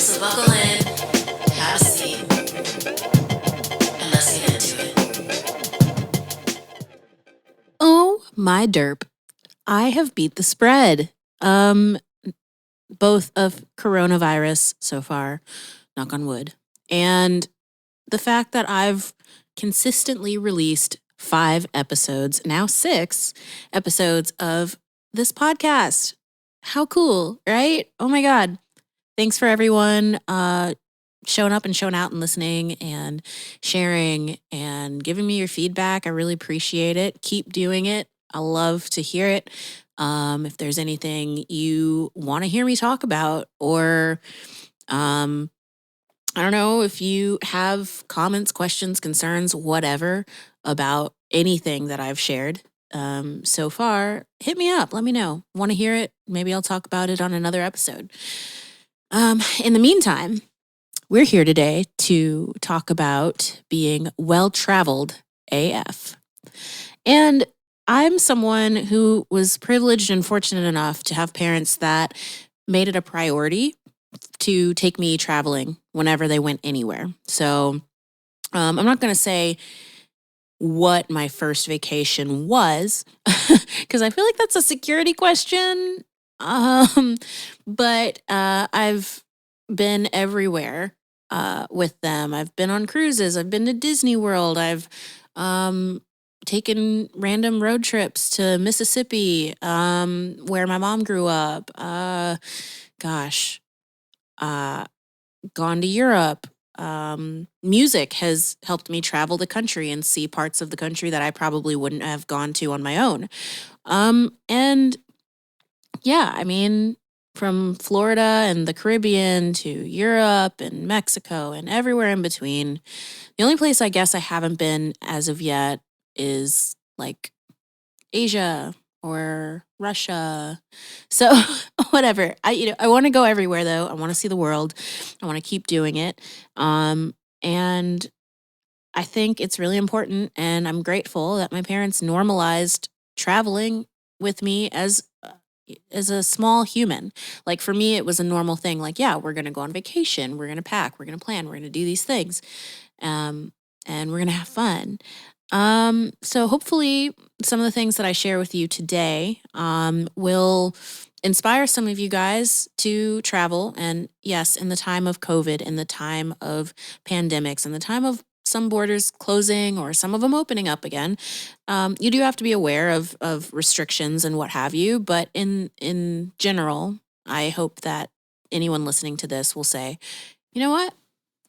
So buckle in, have a seat, and let's get into it. Oh my derp. I have beat the spread. Both of coronavirus so far, knock on wood, and the fact that I've consistently released 5 episodes, now 6 episodes of this podcast. How cool, right? Oh my God. Thanks for everyone showing up and showing out and listening and sharing and giving me your feedback. I really appreciate it. Keep doing it. I love to hear it. If there's anything you want to hear me talk about, or I don't know, if you have comments, questions, concerns, whatever about anything that I've shared so far, hit me up. Let me know. Want to hear it? Maybe I'll talk about it on another episode. In the meantime, we're here today to talk about being well-traveled AF. And I'm someone who was privileged and fortunate enough to have parents that made it a priority to take me traveling whenever they went anywhere. So I'm not going to say what my first vacation was, because I feel like that's a security question. But I've been everywhere with them. I've been on cruises. I've been to Disney World. I've taken random road trips to Mississippi, where my mom grew up. Gone to Europe. Music has helped me travel the country and see parts of the country that I probably wouldn't have gone to on my own. And yeah, I mean, from Florida and the Caribbean to Europe and Mexico and everywhere in between. The only place I guess I haven't been as of yet is like Asia or Russia. So whatever. I want to go everywhere though. I want to see the world. I want to keep doing it. And I think it's really important, and I'm grateful that my parents normalized traveling with me as a small human. Like for me, it was a normal thing. Like, yeah, we're going to go on vacation. We're going to pack. We're going to plan. We're going to do these things. And we're going to have fun. So hopefully some of the things that I share with you today will inspire some of you guys to travel. And yes, in the time of COVID, in the time of pandemics, in the time of some borders closing or some of them opening up again, you do have to be aware of restrictions and what have you. But in general, I hope that anyone listening to this will say, you know what?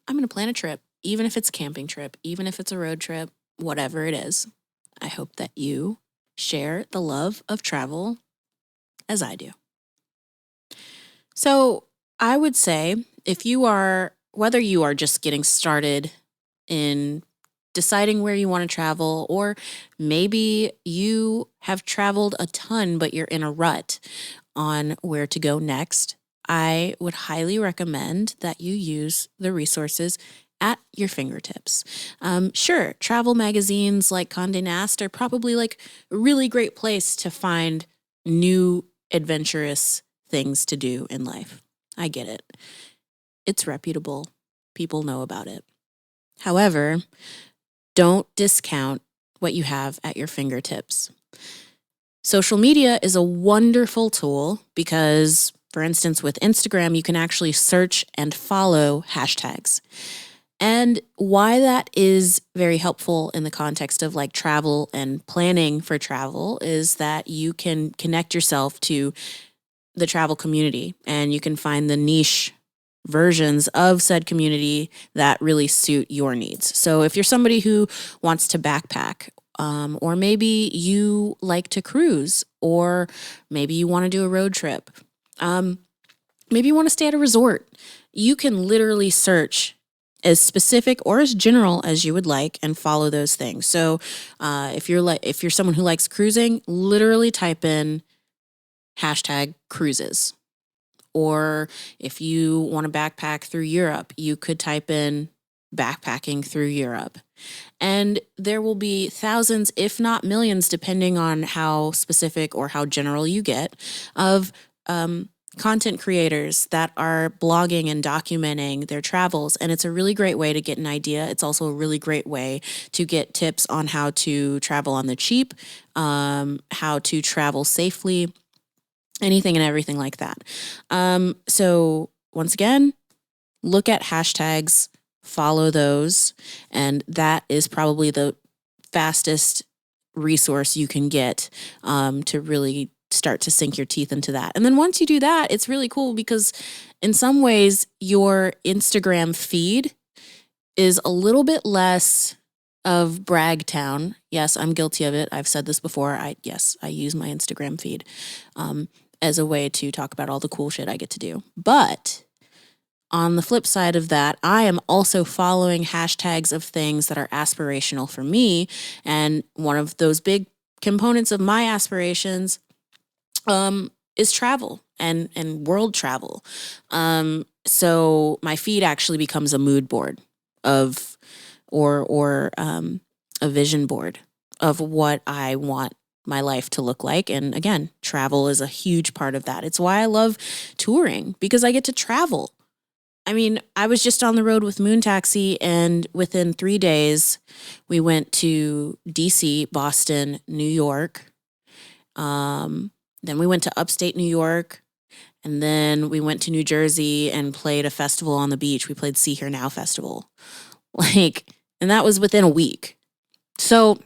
I'm going to plan a trip, even if it's a camping trip, even if it's a road trip, whatever it is. I hope that you share the love of travel as I do. So I would say whether you are just getting started in deciding where you want to travel, or maybe you have traveled a ton, but you're in a rut on where to go next, I would highly recommend that you use the resources at your fingertips. Sure, travel magazines like Condé Nast are probably like a really great place to find new adventurous things to do in life. I get it. It's reputable. People know about it. However, don't discount what you have at your fingertips. Social media is a wonderful tool because, for instance, with Instagram, you can actually search and follow hashtags. And why that is very helpful in the context of like travel and planning for travel is that you can connect yourself to the travel community, and you can find the niche versions of said community that really suit your needs. So if you're somebody who wants to backpack, or maybe you like to cruise, or maybe you want to do a road trip, maybe you want to stay at a resort, you can literally search as specific or as general as you would like and follow those things. So if you're someone who likes cruising, literally type in hashtag cruises. Or if you want to backpack through Europe, you could type in backpacking through Europe. And there will be thousands, if not millions, depending on how specific or how general you get, of content creators that are blogging and documenting their travels. And it's a really great way to get an idea. It's also a really great way to get tips on how to travel on the cheap, how to travel safely, anything and everything like that. So once again, look at hashtags, follow those, and that is probably the fastest resource you can get to really start to sink your teeth into that. And then once you do that, it's really cool because in some ways your Instagram feed is a little bit less of brag town. Yes, I'm guilty of it. I've said this before. I use my Instagram feed as a way to talk about all the cool shit I get to do. But on the flip side of that, I am also following hashtags of things that are aspirational for me. And one of those big components of my aspirations is travel and world travel. So my feed actually becomes a mood board of or a vision board of what I want my life to look like. And again, travel is a huge part of that. It's why I love touring, because I get to travel. I mean, I was just on the road with Moon Taxi, and within 3 days, we went to DC, Boston, New York. Then we went to upstate New York, and then we went to New Jersey and played a festival on the beach. We played See Here Now Festival. And that was within a week. So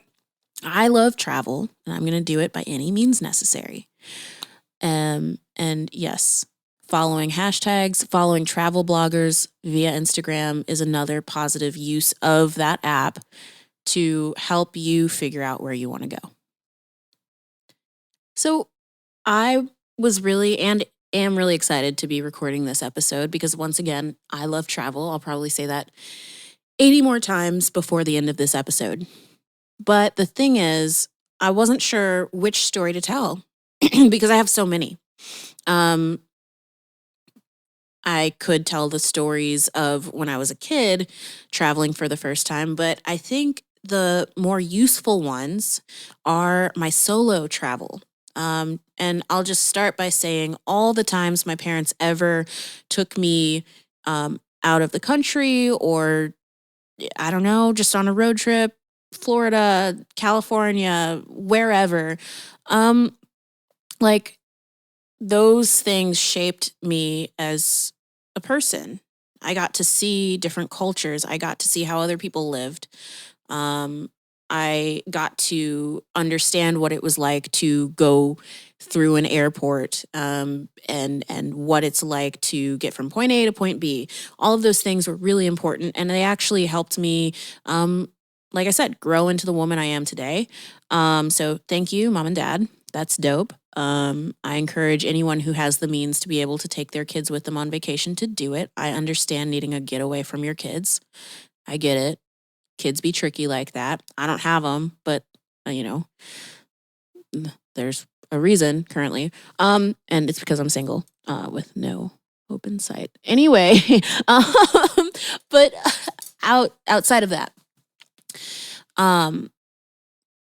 I love travel, and I'm going to do it by any means necessary. And yes, following hashtags, following travel bloggers via Instagram is another positive use of that app to help you figure out where you want to go. So I was really and am really excited to be recording this episode because once again, I love travel. I'll probably say that 80 more times before the end of this episode. But the thing is, I wasn't sure which story to tell because I have so many. I could tell the stories of when I was a kid traveling for the first time, but I think the more useful ones are my solo travel. And I'll just start by saying all the times my parents ever took me out of the country or, I don't know, just on a road trip, Florida, California, wherever. Like those things shaped me as a person. I got to see different cultures. I got to see how other people lived. I got to understand what it was like to go through an airport and what it's like to get from point A to point B. All of those things were really important, and they actually helped me, like I said, grow into the woman I am today. So thank you, Mom and Dad. That's dope. I encourage anyone who has the means to be able to take their kids with them on vacation to do it. I understand needing a getaway from your kids. I get it. Kids be tricky like that. I don't have them, but there's a reason currently. And it's because I'm single, with no open sight. Anyway, but outside of that,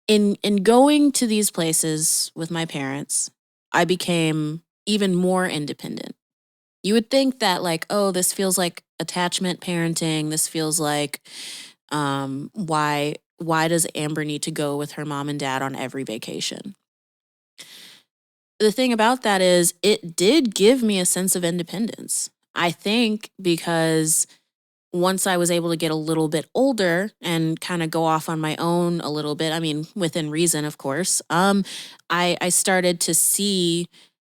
in going to these places with my parents, I became even more independent. You would think that this feels like attachment parenting. This feels like, why does Amber need to go with her mom and dad on every vacation? The thing about that is it did give me a sense of independence. I think because once I was able to get a little bit older and kind of go off on my own a little bit, I mean, within reason, of course, I started to see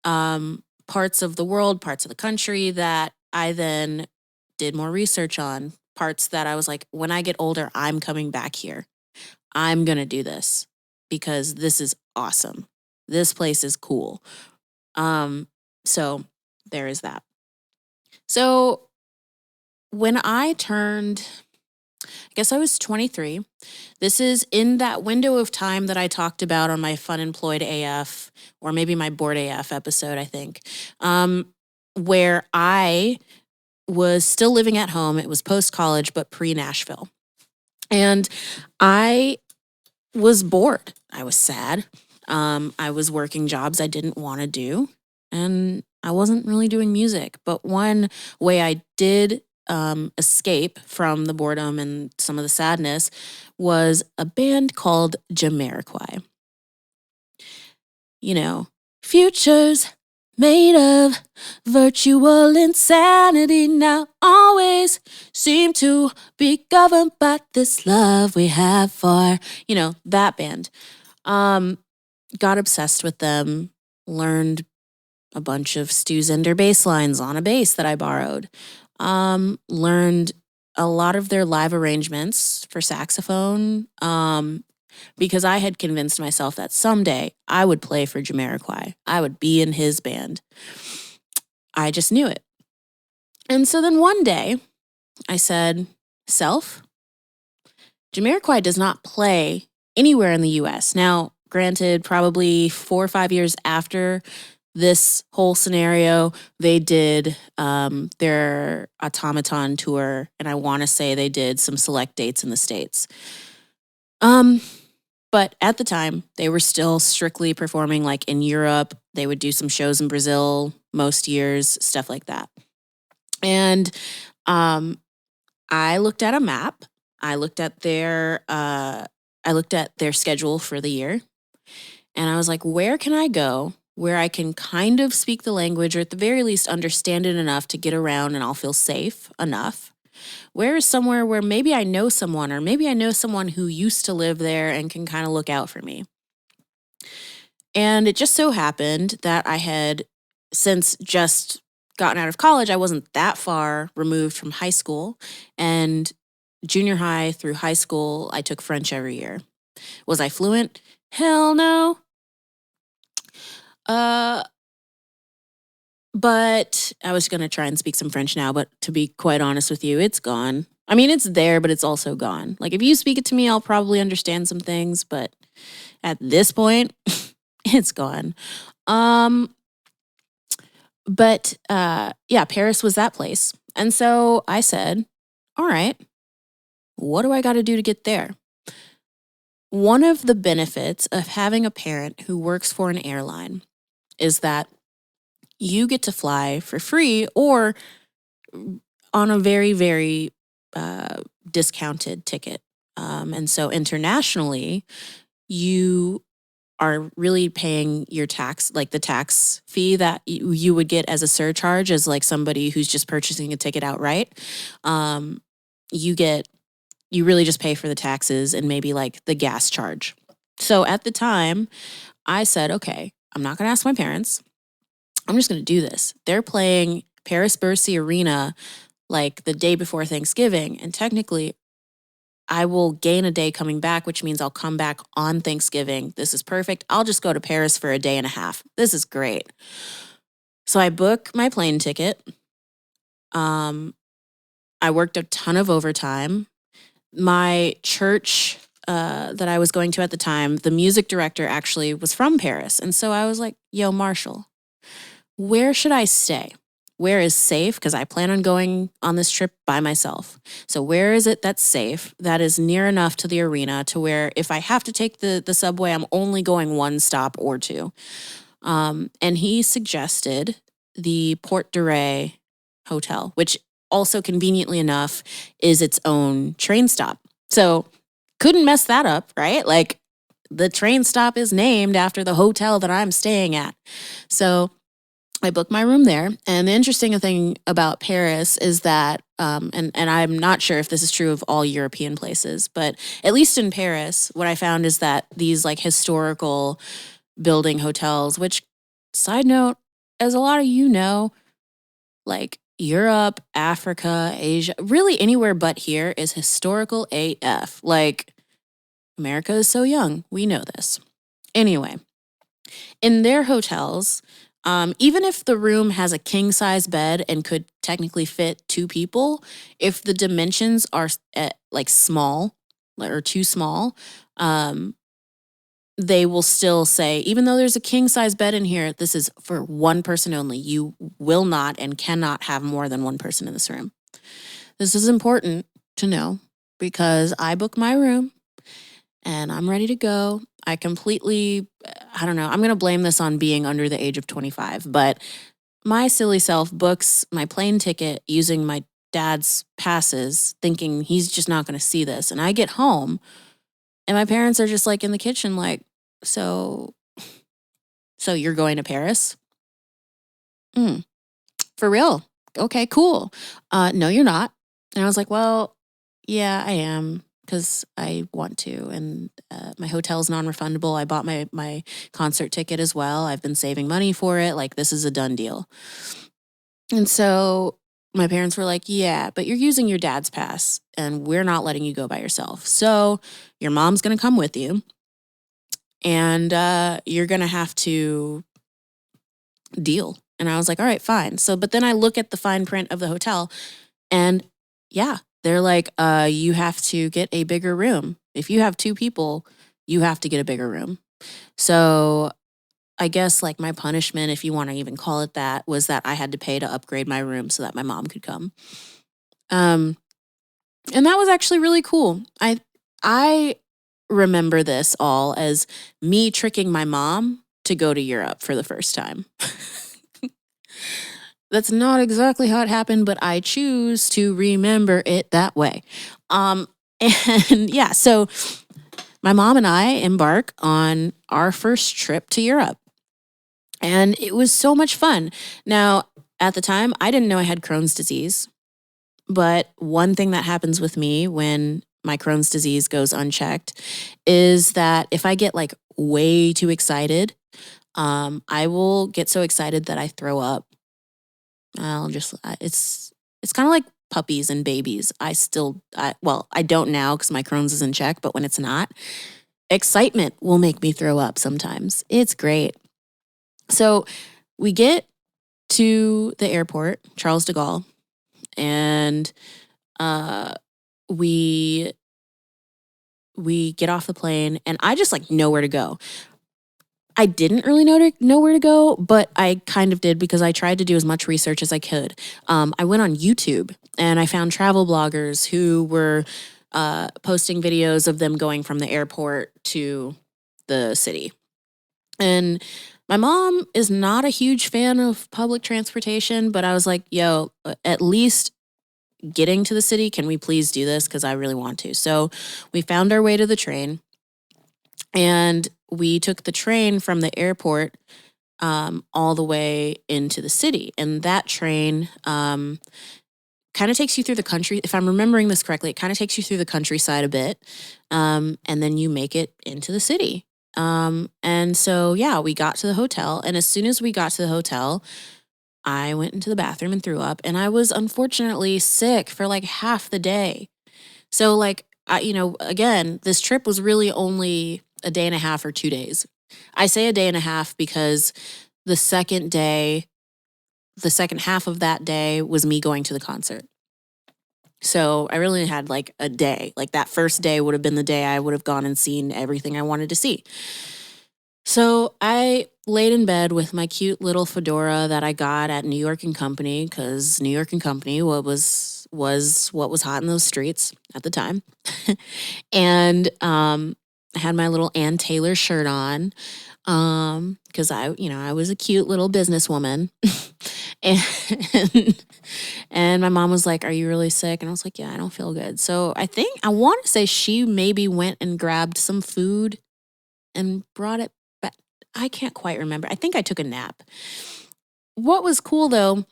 parts of the world, parts of the country that I then did more research on, parts that I was like, when I get older, I'm coming back here. I'm going to do this because this is awesome. This place is cool. So there is that. So when I turned, I guess I was 23. This is in that window of time that I talked about on my Fun Employed AF, or maybe my Bored AF episode, I think, where I was still living at home. It was post-college, but pre-Nashville. And I was bored. I was sad. I was working jobs I didn't want to do. And I wasn't really doing music. But one way I did escape from the boredom and some of the sadness was a band called Jamiroquai. You know, futures made of virtual insanity now always seem to be governed by this love we have for, that band. Got obsessed with them, learned a bunch of Stu Zender bass lines on a bass that I borrowed. Learned a lot of their live arrangements for saxophone. Because I had convinced myself that someday I would play for Jamiroquai. I would be in his band. I just knew it. And so then one day I said, Self, Jamiroquai does not play anywhere in the US. Now, granted, probably 4 or 5 years after this whole scenario, they did their Automaton tour, and I want to say they did some select dates in the States. But at the time, they were still strictly performing like in Europe. They would do some shows in Brazil most years, stuff like that. And I looked at a map. I looked at their schedule for the year, and I was like, where can I go where I can kind of speak the language, or at the very least understand it enough to get around and I'll feel safe enough? Where is somewhere where maybe I know someone, or maybe I know someone who used to live there and can kind of look out for me? And it just so happened that I had since just gotten out of college. I wasn't that far removed from high school, and junior high through high school, I took French every year. Was I fluent? Hell no. But I was going to try and speak some French now, but to be quite honest with you, it's gone. I mean, it's there, but it's also gone. Like, if you speak it to me, I'll probably understand some things, but at this point, it's gone. But Paris was that place. And so I said, all right, what do I got to do to get there? One of the benefits of having a parent who works for an airline is that you get to fly for free or on a very, very discounted ticket. And so internationally, you are really paying your tax, like the tax fee that you would get as a surcharge as like somebody who's just purchasing a ticket outright. You really just pay for the taxes and maybe like the gas charge. So at the time, I said, okay, I'm not going to ask my parents. I'm just going to do this. They're playing Paris-Bercy Arena like the day before Thanksgiving. And technically, I will gain a day coming back, which means I'll come back on Thanksgiving. This is perfect. I'll just go to Paris for a day and a half. This is great. So I book my plane ticket. I worked a ton of overtime. My church that I was going to at the time, the music director actually was from Paris. And so I was like, yo, Marshall, where should I stay? Where is safe? Because I plan on going on this trip by myself. So where is it that's safe, that is near enough to the arena to where if I have to take the subway, I'm only going one stop or two? And he suggested the Porte de Ré Hotel, which also conveniently enough is its own train stop. So couldn't mess that up, right? Like the train stop is named after the hotel that I'm staying at. So I booked my room there. And the interesting thing about Paris is that, and I'm not sure if this is true of all European places, but at least in Paris, what I found is that these like historical building hotels, which, side note, as a lot of you know, like Europe, Africa, Asia, really anywhere but here is historical AF. Like, America is so young. We know this. Anyway, in their hotels, even if the room has a king-size bed and could technically fit 2 people, if the dimensions are like small or too small, they will still say, even though there's a king-size bed in here, this is for one person only. You will not and cannot have more than one person in this room. This is important to know because I booked my room and I'm ready to go. I don't know, I'm going to blame this on being under the age of 25, but my silly self books my plane ticket using my dad's passes, thinking he's just not going to see this. And I get home and my parents are just like in the kitchen, like, so, so you're going to Paris? Mm, for real? Okay, cool. No, you're not. And I was like, well, yeah, I am because I want to. And my hotel's non-refundable. I bought my concert ticket as well. I've been saving money for it. Like, this is a done deal. And so my parents were like, yeah, but you're using your dad's pass and we're not letting you go by yourself. So your mom's going to come with you and you're going to have to deal. And I was like, all right, fine. So, but then I look at the fine print of the hotel and yeah, they're like, you have to get a bigger room. If you have 2 people, you have to get a bigger room. So I guess like my punishment, if you want to even call it that, was that I had to pay to upgrade my room so that my mom could come. And that was actually really cool. I remember this all as me tricking my mom to go to Europe for the first time. That's not exactly how it happened, but I choose to remember it that way. And yeah, so my mom and I embark on our first trip to Europe. And it was so much fun. Now, at the time, I didn't know I had Crohn's disease. But one thing that happens with me when my Crohn's disease goes unchecked is that if I get like way too excited, I will get so excited that I throw up. It's kind of like puppies and babies. I don't now because my Crohn's is in check, but when it's not, excitement will make me throw up sometimes. It's great. So we get to the airport, Charles de Gaulle, and we get off the plane, and I just like know where to go. I didn't really know where to go, but I kind of did because I tried to do as much research as I could. I went on YouTube and I found travel bloggers who were posting videos of them going from the airport to the city. And my mom is not a huge fan of public transportation, but I was like, yo, at least getting to the city, can we please do this? Because I really want to. So we found our way to the train and we took the train from the airport all the way into the city. And that train kind of takes you through the country. If I'm remembering this correctly, it kind of takes you through the countryside a bit. And then you make it into the city. And so, yeah, we got to the hotel. And as soon as we got to the hotel, I went into the bathroom and threw up. And I was unfortunately sick for like half the day. So, like, again, this trip was really only a day and a half or 2 days. I say a day and a half because the second half of that day was me going to the concert. So I really had like a day. Like that first day would have been the day I would have gone and seen everything I wanted to see. So I laid in bed with my cute little fedora that I got at New York and Company, because New York and Company was what was hot in those streets at the time. And I had my little Ann Taylor shirt on because I was a cute little businesswoman. and my mom was like, "Are you really sick?" And I was like, "Yeah, I don't feel good." So I want to say she maybe went and grabbed some food and brought it back. I can't quite remember. I think I took a nap. What was cool though,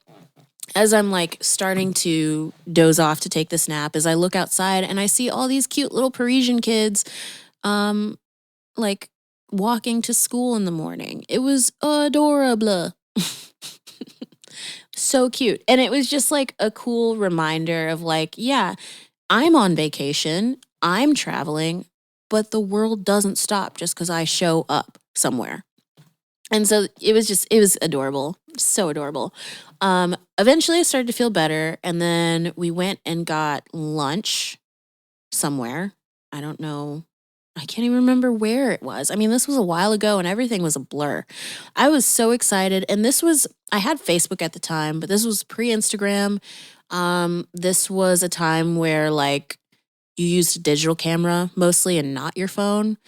as I'm like starting to doze off to take this nap, is I look outside and I see all these cute little Parisian kids like walking to school in the morning. It was adorable. So cute. And it was just like a cool reminder of like, yeah, I'm on vacation, I'm traveling, but the world doesn't stop just because I show up somewhere. And so it was adorable. So adorable. Eventually I started to feel better. And then we went and got lunch somewhere. I don't know. I can't even remember where it was. I mean, this was a while ago and everything was a blur. I was so excited. And I had Facebook at the time, but this was pre-Instagram. This was a time where like you used a digital camera mostly and not your phone.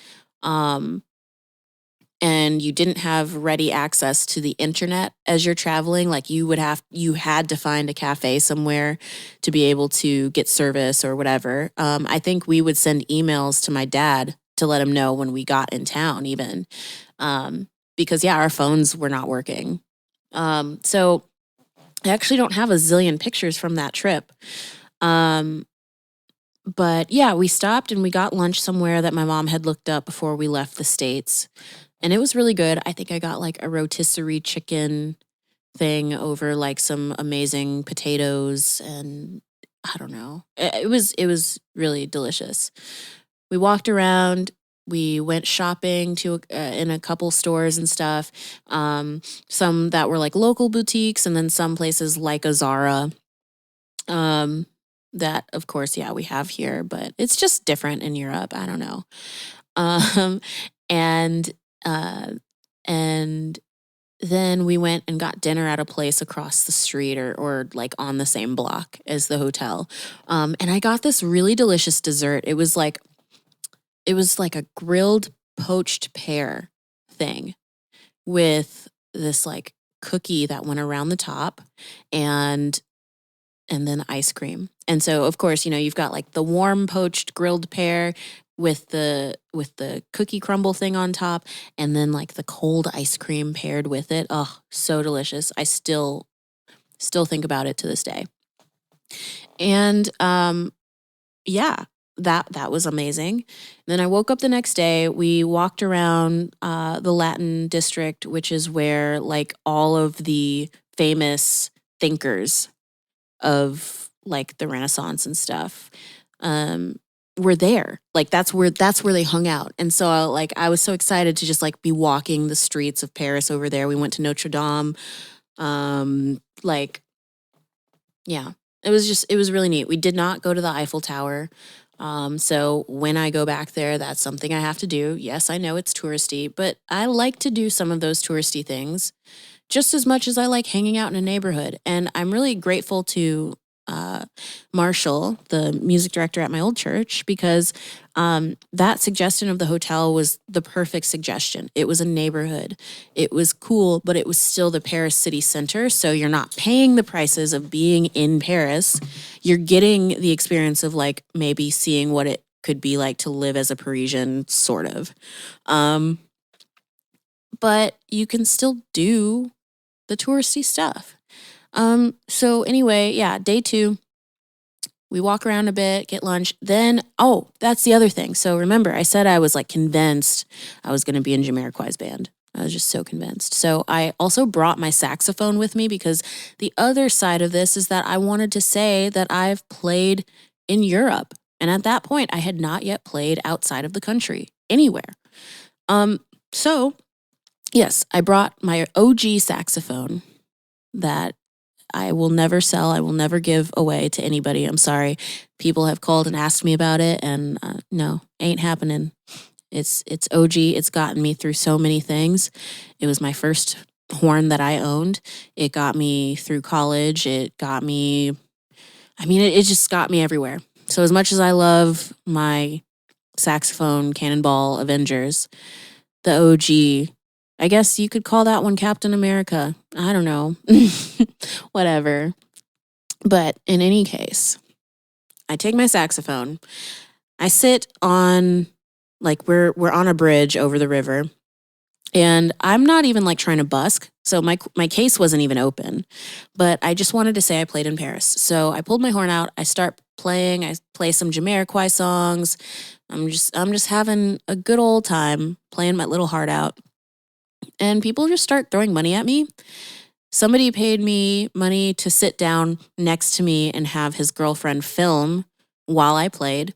and you didn't have ready access to the internet as you're traveling, like you had to find a cafe somewhere to be able to get service or whatever. I think we would send emails to my dad to let him know when we got in town, even because our phones were not working. So I actually don't have a zillion pictures from that trip. But yeah, we stopped and we got lunch somewhere that my mom had looked up before we left the States. And it was really good. I think I got like a rotisserie chicken thing over like some amazing potatoes, and I don't know. It was really delicious. We walked around. We went shopping to in a couple stores and stuff. Some that were like local boutiques, and then some places like a Zara. That of course, we have here, but it's just different in Europe. I don't know. Um, and and then we went and got dinner at a place across the street or like on the same block as the hotel. And I got this really delicious dessert. It was like a grilled poached pear thing with this like cookie that went around the top and then ice cream. And so of course, you've got like the warm poached grilled pear with the cookie crumble thing on top, and then like the cold ice cream paired with it. Oh, so delicious. I still think about it to this day. And that was amazing. And then I woke up the next day. We walked around the Latin district, which is where like all of the famous thinkers of like the Renaissance and stuff were there. Like that's where they hung out. And so like I was so excited to just like be walking the streets of Paris over there. We went to Notre Dame. It was really neat. We did not go to the Eiffel Tower. So when I go back there, that's something I have to do. Yes, I know it's touristy, but I like to do some of those touristy things just as much as I like hanging out in a neighborhood. And I'm really grateful to Marshall, the music director at my old church, because that suggestion of the hotel was the perfect suggestion. It was a neighborhood. It was cool, but it was still the Paris city center. So you're not paying the prices of being in Paris. You're getting the experience of like maybe seeing what it could be like to live as a Parisian, sort of. But you can still do the touristy stuff. So anyway, day 2, we walk around a bit, get lunch. Then, that's the other thing. So remember, I said I was like convinced I was going to be in Jamiroquai's band. I was just so convinced. So I also brought my saxophone with me because the other side of this is that I wanted to say that I've played in Europe. And at that point, I had not yet played outside of the country, anywhere. So yes, I brought my OG saxophone that I will never sell. I will never give away to anybody. I'm sorry. People have called and asked me about it, and no, ain't happening. It's OG. It's gotten me through so many things. It was my first horn that I owned. It got me through college. It got me, it just got me everywhere. So as much as I love my saxophone Cannonball Avengers, the OG, I guess you could call that one Captain America. I don't know. Whatever. But in any case, I take my saxophone. I sit on, like, we're on a bridge over the river. And I'm not even like trying to busk. So my case wasn't even open. But I just wanted to say I played in Paris. So I pulled my horn out. I start playing. I play some Jamiroquai songs. I'm just having a good old time playing my little heart out. And people just start throwing money at me. Somebody paid me money to sit down next to me and have his girlfriend film while I played.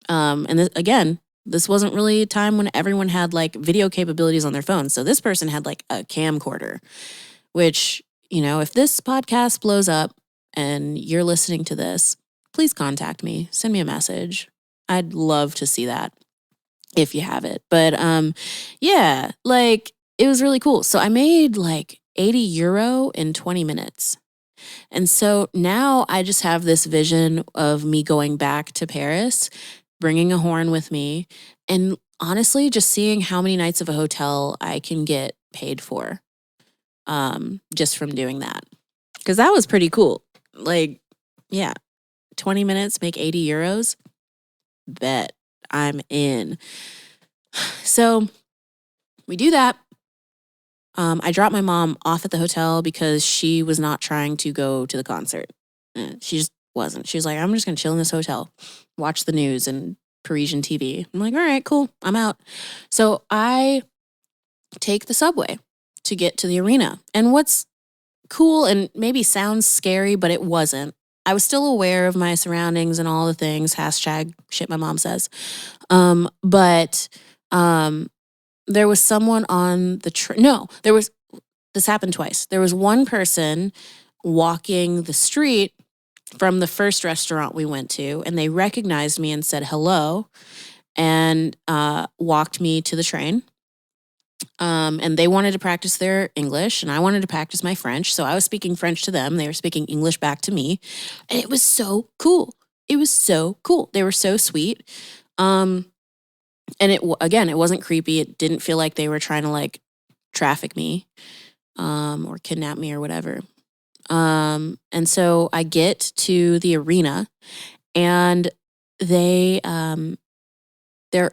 And this wasn't really a time when everyone had like video capabilities on their phones. So this person had like a camcorder, which, if this podcast blows up and you're listening to this, please contact me. Send me a message. I'd love to see that if you have it. But it was really cool. So I made like 80 euro in 20 minutes. And so now I just have this vision of me going back to Paris, bringing a horn with me, and honestly, just seeing how many nights of a hotel I can get paid for, just from doing that. Because that was pretty cool. Like, yeah, 20 minutes, make 80 euros. Bet I'm in. So we do that. I dropped my mom off at the hotel because she was not trying to go to the concert. She just wasn't. She was like, I'm just going to chill in this hotel, watch the news and Parisian TV. I'm like, all right, cool. I'm out. So I take the subway to get to the arena. And what's cool and maybe sounds scary, but it wasn't. I was still aware of my surroundings and all the things, hashtag shit my mom says. But there was someone on the train. No, this happened twice. There was one person walking the street from the first restaurant we went to, and they recognized me and said hello and walked me to the train. And they wanted to practice their English, and I wanted to practice my French. So I was speaking French to them. They were speaking English back to me. And it was so cool. It was so cool. They were so sweet. And it wasn't creepy. It didn't feel like they were trying to like traffic me or kidnap me or whatever. And so I get to the arena, and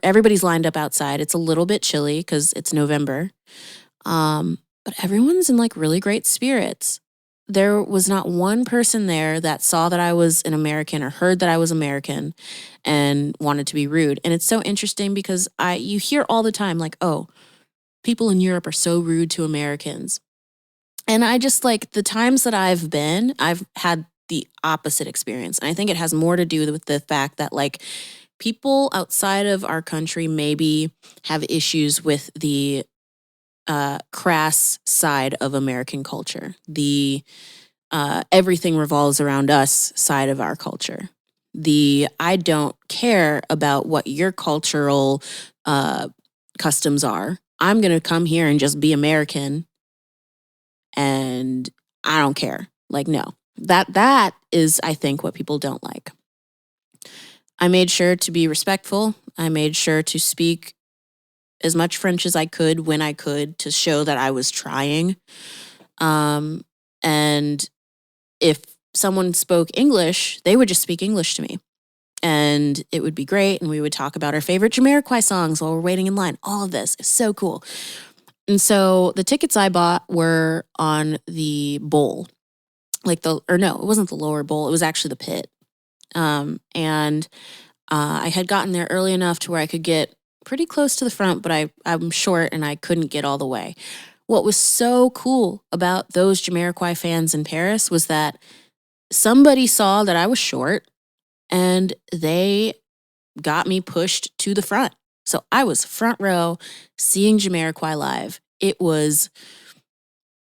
everybody's lined up outside. It's a little bit chilly because it's November. But everyone's in like really great spirits. There was not one person there that saw that I was an American or heard that I was American and wanted to be rude. And it's so interesting because you hear all the time like, oh, people in Europe are so rude to Americans. And I just like the times that I've had the opposite experience. And I think it has more to do with the fact that like people outside of our country maybe have issues with the crass side of American culture, the everything revolves around us side of our culture. The I don't care about what your cultural customs are. I'm going to come here and just be American, and I don't care. Like, no, that is, I think, what people don't like. I made sure to be respectful. I made sure to speak as much French as I could when I could to show that I was trying. And if someone spoke English, they would just speak English to me. And it would be great. And we would talk about our favorite Jamiroquai songs while we're waiting in line. All of this is so cool. And so the tickets I bought were on the bowl. It wasn't the lower bowl. It was actually the pit. And I had gotten there early enough to where I could get pretty close to the front, but I'm short and I couldn't get all the way. What was so cool about those Jamiroquai fans in Paris was that somebody saw that I was short and they got me pushed to the front. So I was front row seeing Jamiroquai live. It was,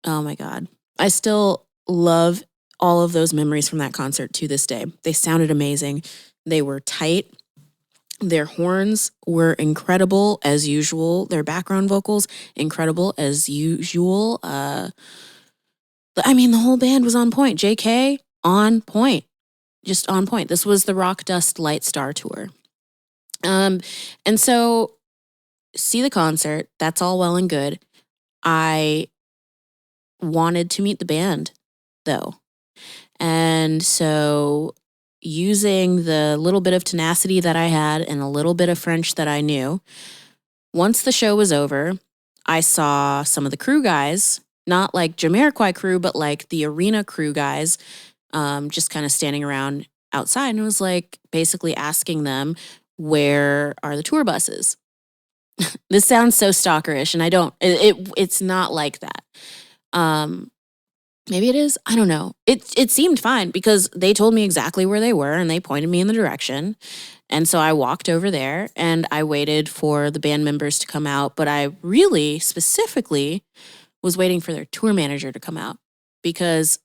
oh my God. I still love all of those memories from that concert to this day. They sounded amazing. They were tight. Their horns were incredible as usual. Their background vocals, incredible as usual. The whole band was on point. JK, on point. Just on point. This was the Rock Dust Light Star tour. And so, see the concert. That's all well and good. I wanted to meet the band, though. And so, using the little bit of tenacity that I had and a little bit of French that I knew, once the show was over, I saw some of the crew guys, not like Jamiroquai crew, but like the arena crew guys, just kind of standing around outside, and was like basically asking them, where are the tour buses? This sounds so stalkerish, and it's not like that. Maybe it is. I don't know. It seemed fine because they told me exactly where they were and they pointed me in the direction. And so I walked over there and I waited for the band members to come out. But I really specifically was waiting for their tour manager to come out because,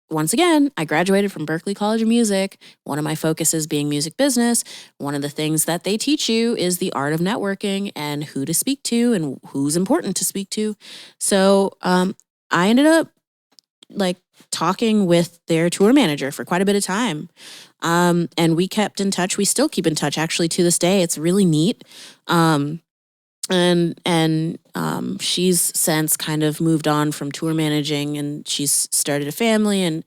once again, I graduated from Berklee College of Music. One of my focuses being music business. One of the things that they teach you is the art of networking and who to speak to and who's important to speak to. So I ended up like talking with their tour manager for quite a bit of time. And we kept in touch. We still keep in touch actually to this day. It's really neat. And she's since kind of moved on from tour managing, and she's started a family and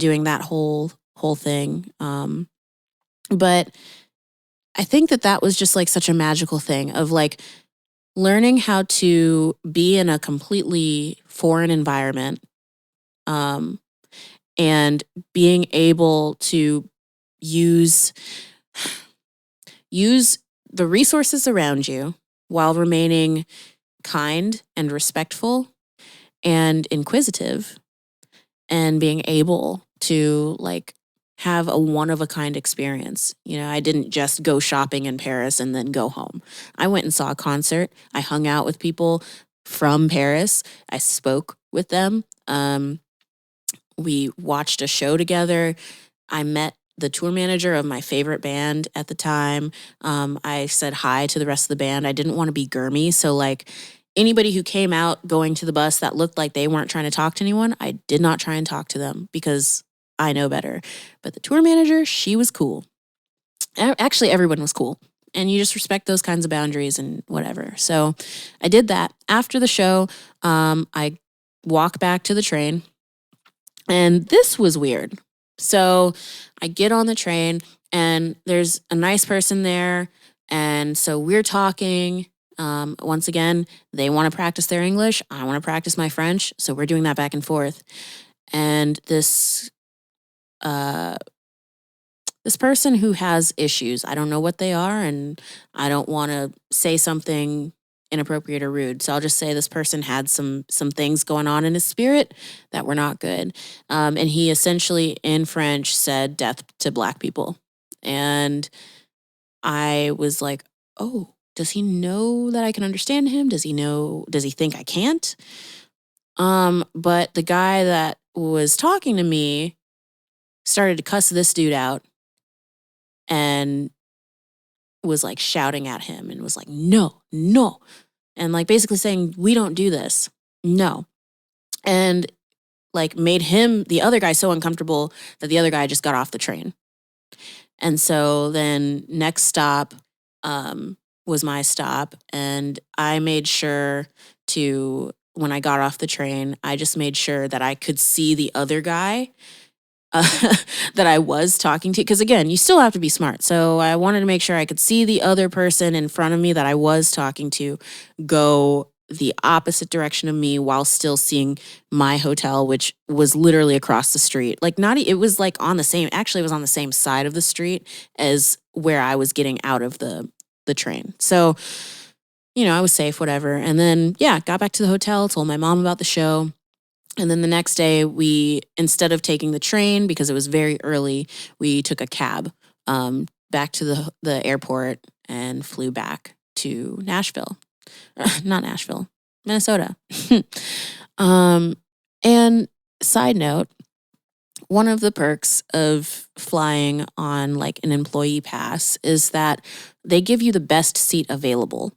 doing that whole thing. But I think that was just like such a magical thing of like learning how to be in a completely foreign environment, um, and being able to use use the resources around you while remaining kind and respectful and inquisitive, and being able to like have a one of a kind experience. I didn't just go shopping in Paris and then go home. I went and saw a concert. I hung out with people from Paris. I spoke with them. We watched a show together. I met the tour manager of my favorite band at the time. I said hi to the rest of the band. I didn't want to be Gurmy, so like anybody who came out going to the bus that looked like they weren't trying to talk to anyone, I did not try and talk to them because I know better. But the tour manager, she was cool. Actually, everyone was cool. And you just respect those kinds of boundaries and whatever. So I did that. After the show, I walk back to the train. And this was weird. So I get on the train and there's a nice person there. And so we're talking. Once again, they want to practice their English. I want to practice my French. So we're doing that back and forth. And this person who has issues, I don't know what they are, and I don't want to say something inappropriate or rude. So I'll just say this person had some things going on in his spirit that were not good. And he essentially in French said death to Black people. And I was like, oh, does he know that I can understand him? Does he think I can't? But the guy that was talking to me started to cuss this dude out and was like shouting at him and was like, no. And like basically saying, we don't do this. No. And like made the other guy so uncomfortable that the other guy just got off the train. And so then next stop was my stop. And I made sure when I got off the train, I just made sure that I could see the other guy that I was talking to. Because again, you still have to be smart. So I wanted to make sure I could see the other person in front of me that I was talking to go the opposite direction of me while still seeing my hotel, which was literally across the street. Like it was like actually it was on the same side of the street as where I was getting out of the train. So, I was safe, whatever. And then, got back to the hotel, told my mom about the show. And then the next day, instead of taking the train, because it was very early, we took a cab back to the airport and flew back to Nashville. Not Nashville, Minnesota. And side note, one of the perks of flying on like an employee pass is that they give you the best seat available.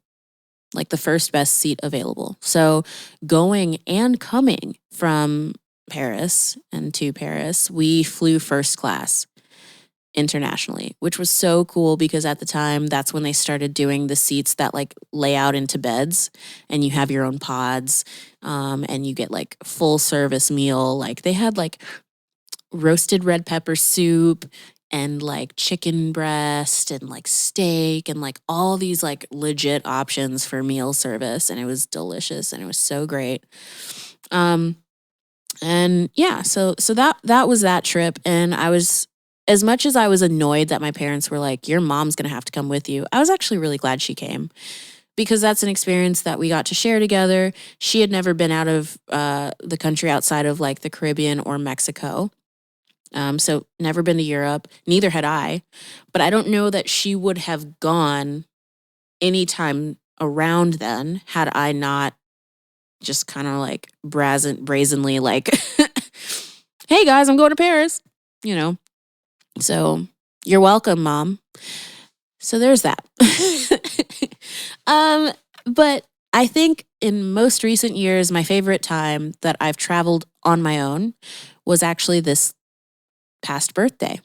Like the first best seat available. So going and coming from Paris and to Paris, we flew first class internationally, which was so cool because at the time, that's when they started doing the seats that like lay out into beds and you have your own pods, and you get like full service meal. Like they had like roasted red pepper soup and like chicken breast and like steak and like all these like legit options for meal service. And it was delicious and it was so great. And yeah, so that was that trip. And as much as I was annoyed that my parents were like, your mom's going to have to come with you, I was actually really glad she came because that's an experience that we got to share together. She had never been out of the country outside of like the Caribbean or Mexico. So never been to Europe, neither had I, but I don't know that she would have gone anytime around then had I not just kind of like brazenly like, hey guys, I'm going to Paris, so you're welcome, Mom. So there's that. But I think in most recent years, my favorite time that I've traveled on my own was actually this past birthday.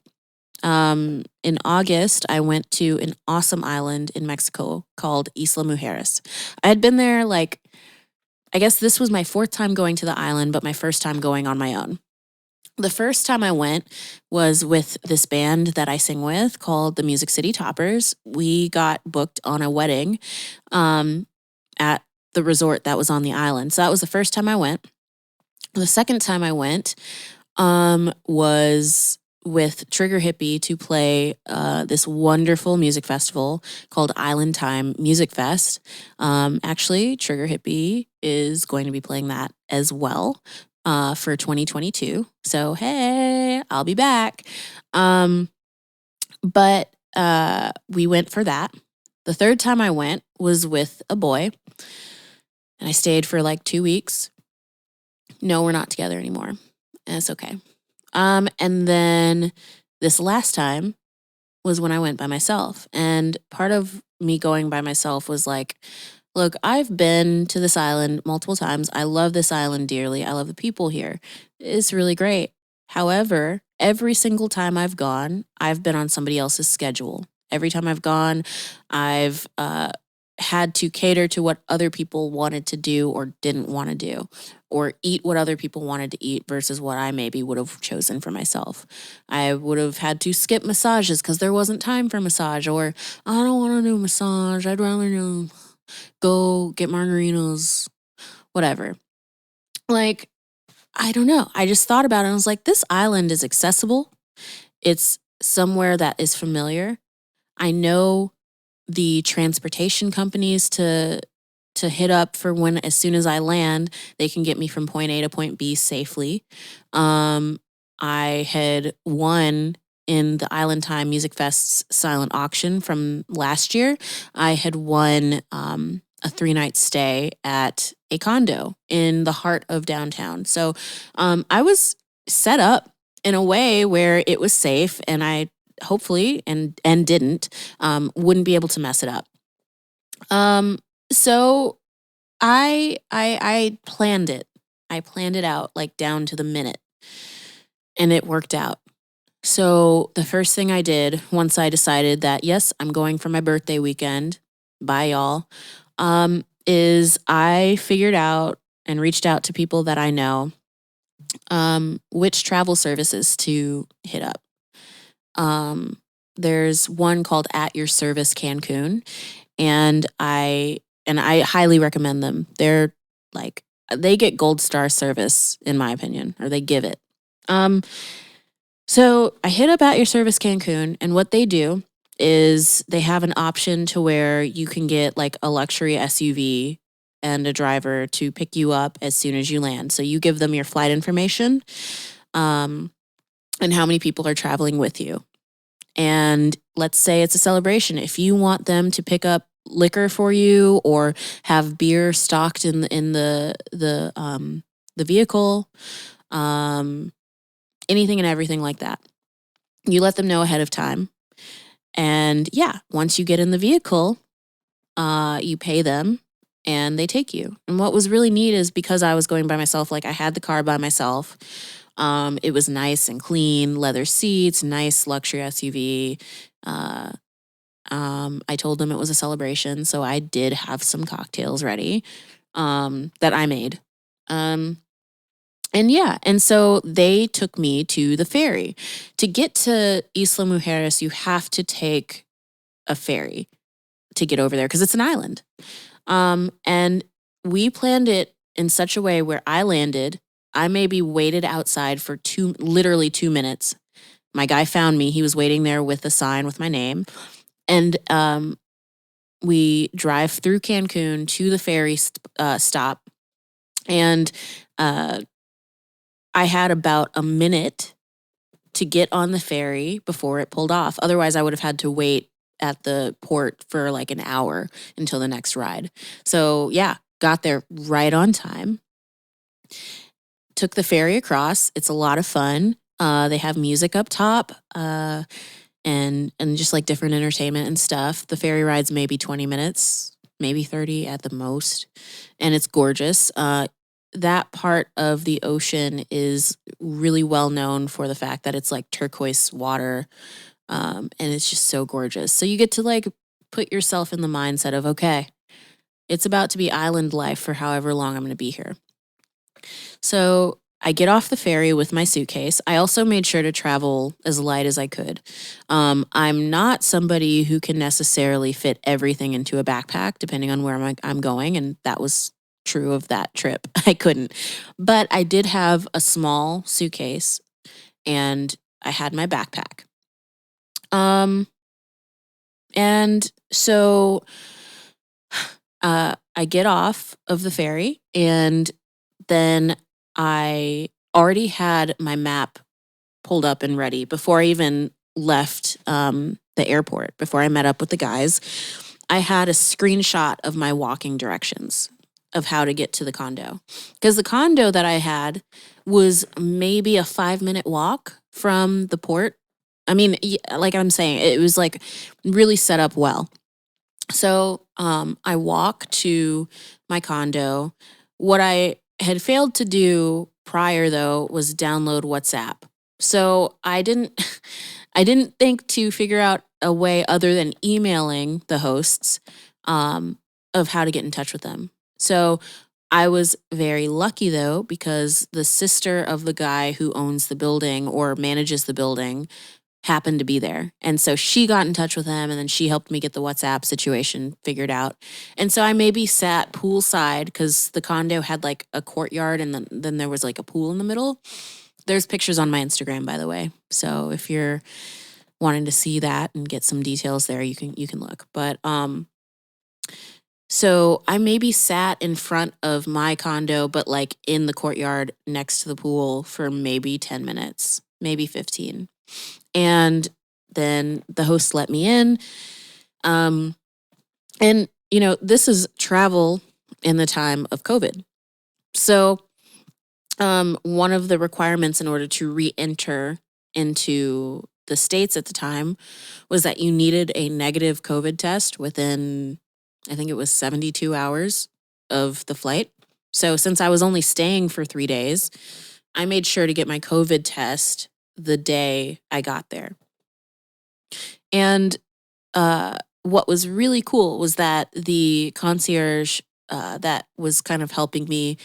In August, I went to an awesome island in Mexico called Isla Mujeres. I had been there I guess this was my fourth time going to the island, but my first time going on my own. The first time I went was with this band that I sing with called the Music City Toppers. We got booked on a wedding at the resort that was on the island. So that was the first time I went. The second time I went was with Trigger Hippie to play this wonderful music festival called Island Time Music Fest. Actually, Trigger Hippie is going to be playing that as well for 2022. So, hey, I'll be back. But we went for that. The third time I went was with a boy, and I stayed for like 2 weeks. No, we're not together anymore. It's okay. And then this last time was when I went by myself. And part of me going by myself was like, look, I've been to this island multiple times. I love this island dearly. I love the people here. It's really great. However, every single time I've gone, I've been on somebody else's schedule. Every time I've gone, I've had to cater to what other people wanted to do or didn't want to do, or eat what other people wanted to eat versus what I maybe would have chosen for myself. I would have had to skip massages because there wasn't time for massage, or I don't want to do massage. I'd rather go get margaritas, whatever. Like, I don't know. I just thought about it and I was like, this island is accessible. It's somewhere that is familiar. I know the transportation companies to hit up for when, as soon as I land, they can get me from point A to point B safely. I had won in the Island Time Music Fest's silent auction from last year. I had won a 3-night stay at a condo in the heart of downtown. So I was set up in a way where it was safe, and I hopefully and didn't wouldn't be able to mess it up. So I planned it. I planned it out like down to the minute, and it worked out. So the first thing I did once I decided that yes, I'm going for my birthday weekend, bye y'all, is I figured out and reached out to people that I know which travel services to hit up. There's one called At Your Service Cancun, and I highly recommend them. They're like, they get gold star service in my opinion, or they give it. So I hit up At Your Service Cancun, and what they do is they have an option to where you can get like a luxury SUV and a driver to pick you up as soon as you land. So you give them your flight information, and how many people are traveling with you. And let's say it's a celebration. If you want them to pick up liquor for you or have beer stocked in the vehicle, anything and everything like that, you let them know ahead of time. And yeah, once you get in the vehicle, you pay them and they take you. And what was really neat is because I was going by myself, like I had the car by myself. It was nice and clean, leather seats, nice luxury SUV. I told them it was a celebration, so I did have some cocktails ready that I made. And yeah, and so they took me to the ferry. To get to Isla Mujeres, you have to take a ferry to get over there because it's an island. And we planned it in such a way where I landed. I maybe waited outside for literally 2 minutes. My guy found me. He was waiting there with a sign with my name. And we drive through Cancun to the ferry stop. And I had about a minute to get on the ferry before it pulled off. Otherwise, I would have had to wait at the port for like an hour until the next ride. So yeah, got there right on time. Took the ferry across. It's a lot of fun. They have music up top and just like different entertainment and stuff. The ferry ride's maybe 20 minutes, maybe 30 at the most. And it's gorgeous. that part of the ocean is really well known for the fact that it's like turquoise water, and it's just so gorgeous. So you get to like put yourself in the mindset of, okay, it's about to be island life for however long I'm going to be here. So I get off the ferry with my suitcase. I also made sure to travel as light as I could. I'm not somebody who can necessarily fit everything into a backpack, depending on where I'm going, and that was true of that trip. I couldn't. But I did have a small suitcase, and I had my backpack. And so I get off of the ferry, and then I already had my map pulled up and ready before I even left the airport, before I met up with the guys. I had a screenshot of my walking directions of how to get to the condo. Because the condo that I had was maybe a 5-minute walk from the port. I mean, like I'm saying, it was like really set up well. So I walk to my condo. What I had failed to do prior, though, was download WhatsApp. So I didn't I didn't think to figure out a way other than emailing the hosts, of how to get in touch with them. So I was very lucky, though, because the sister of the guy who owns the building or manages the building happened to be there. And so she got in touch with him, and then she helped me get the WhatsApp situation figured out. And so I maybe sat poolside because the condo had like a courtyard, and then there was like a pool in the middle. There's pictures on my Instagram, by the way. So if you're wanting to see that and get some details there, you can look. But so I maybe sat in front of my condo, but like in the courtyard next to the pool for maybe 10 minutes, maybe 15. And then the host let me in. And, this is travel in the time of COVID. So one of the requirements in order to re-enter into the States at the time was that you needed a negative COVID test within, I think it was 72 hours of the flight. So since I was only staying for 3 days, I made sure to get my COVID test the day I got there. And what was really cool was that the concierge that was kind of helping me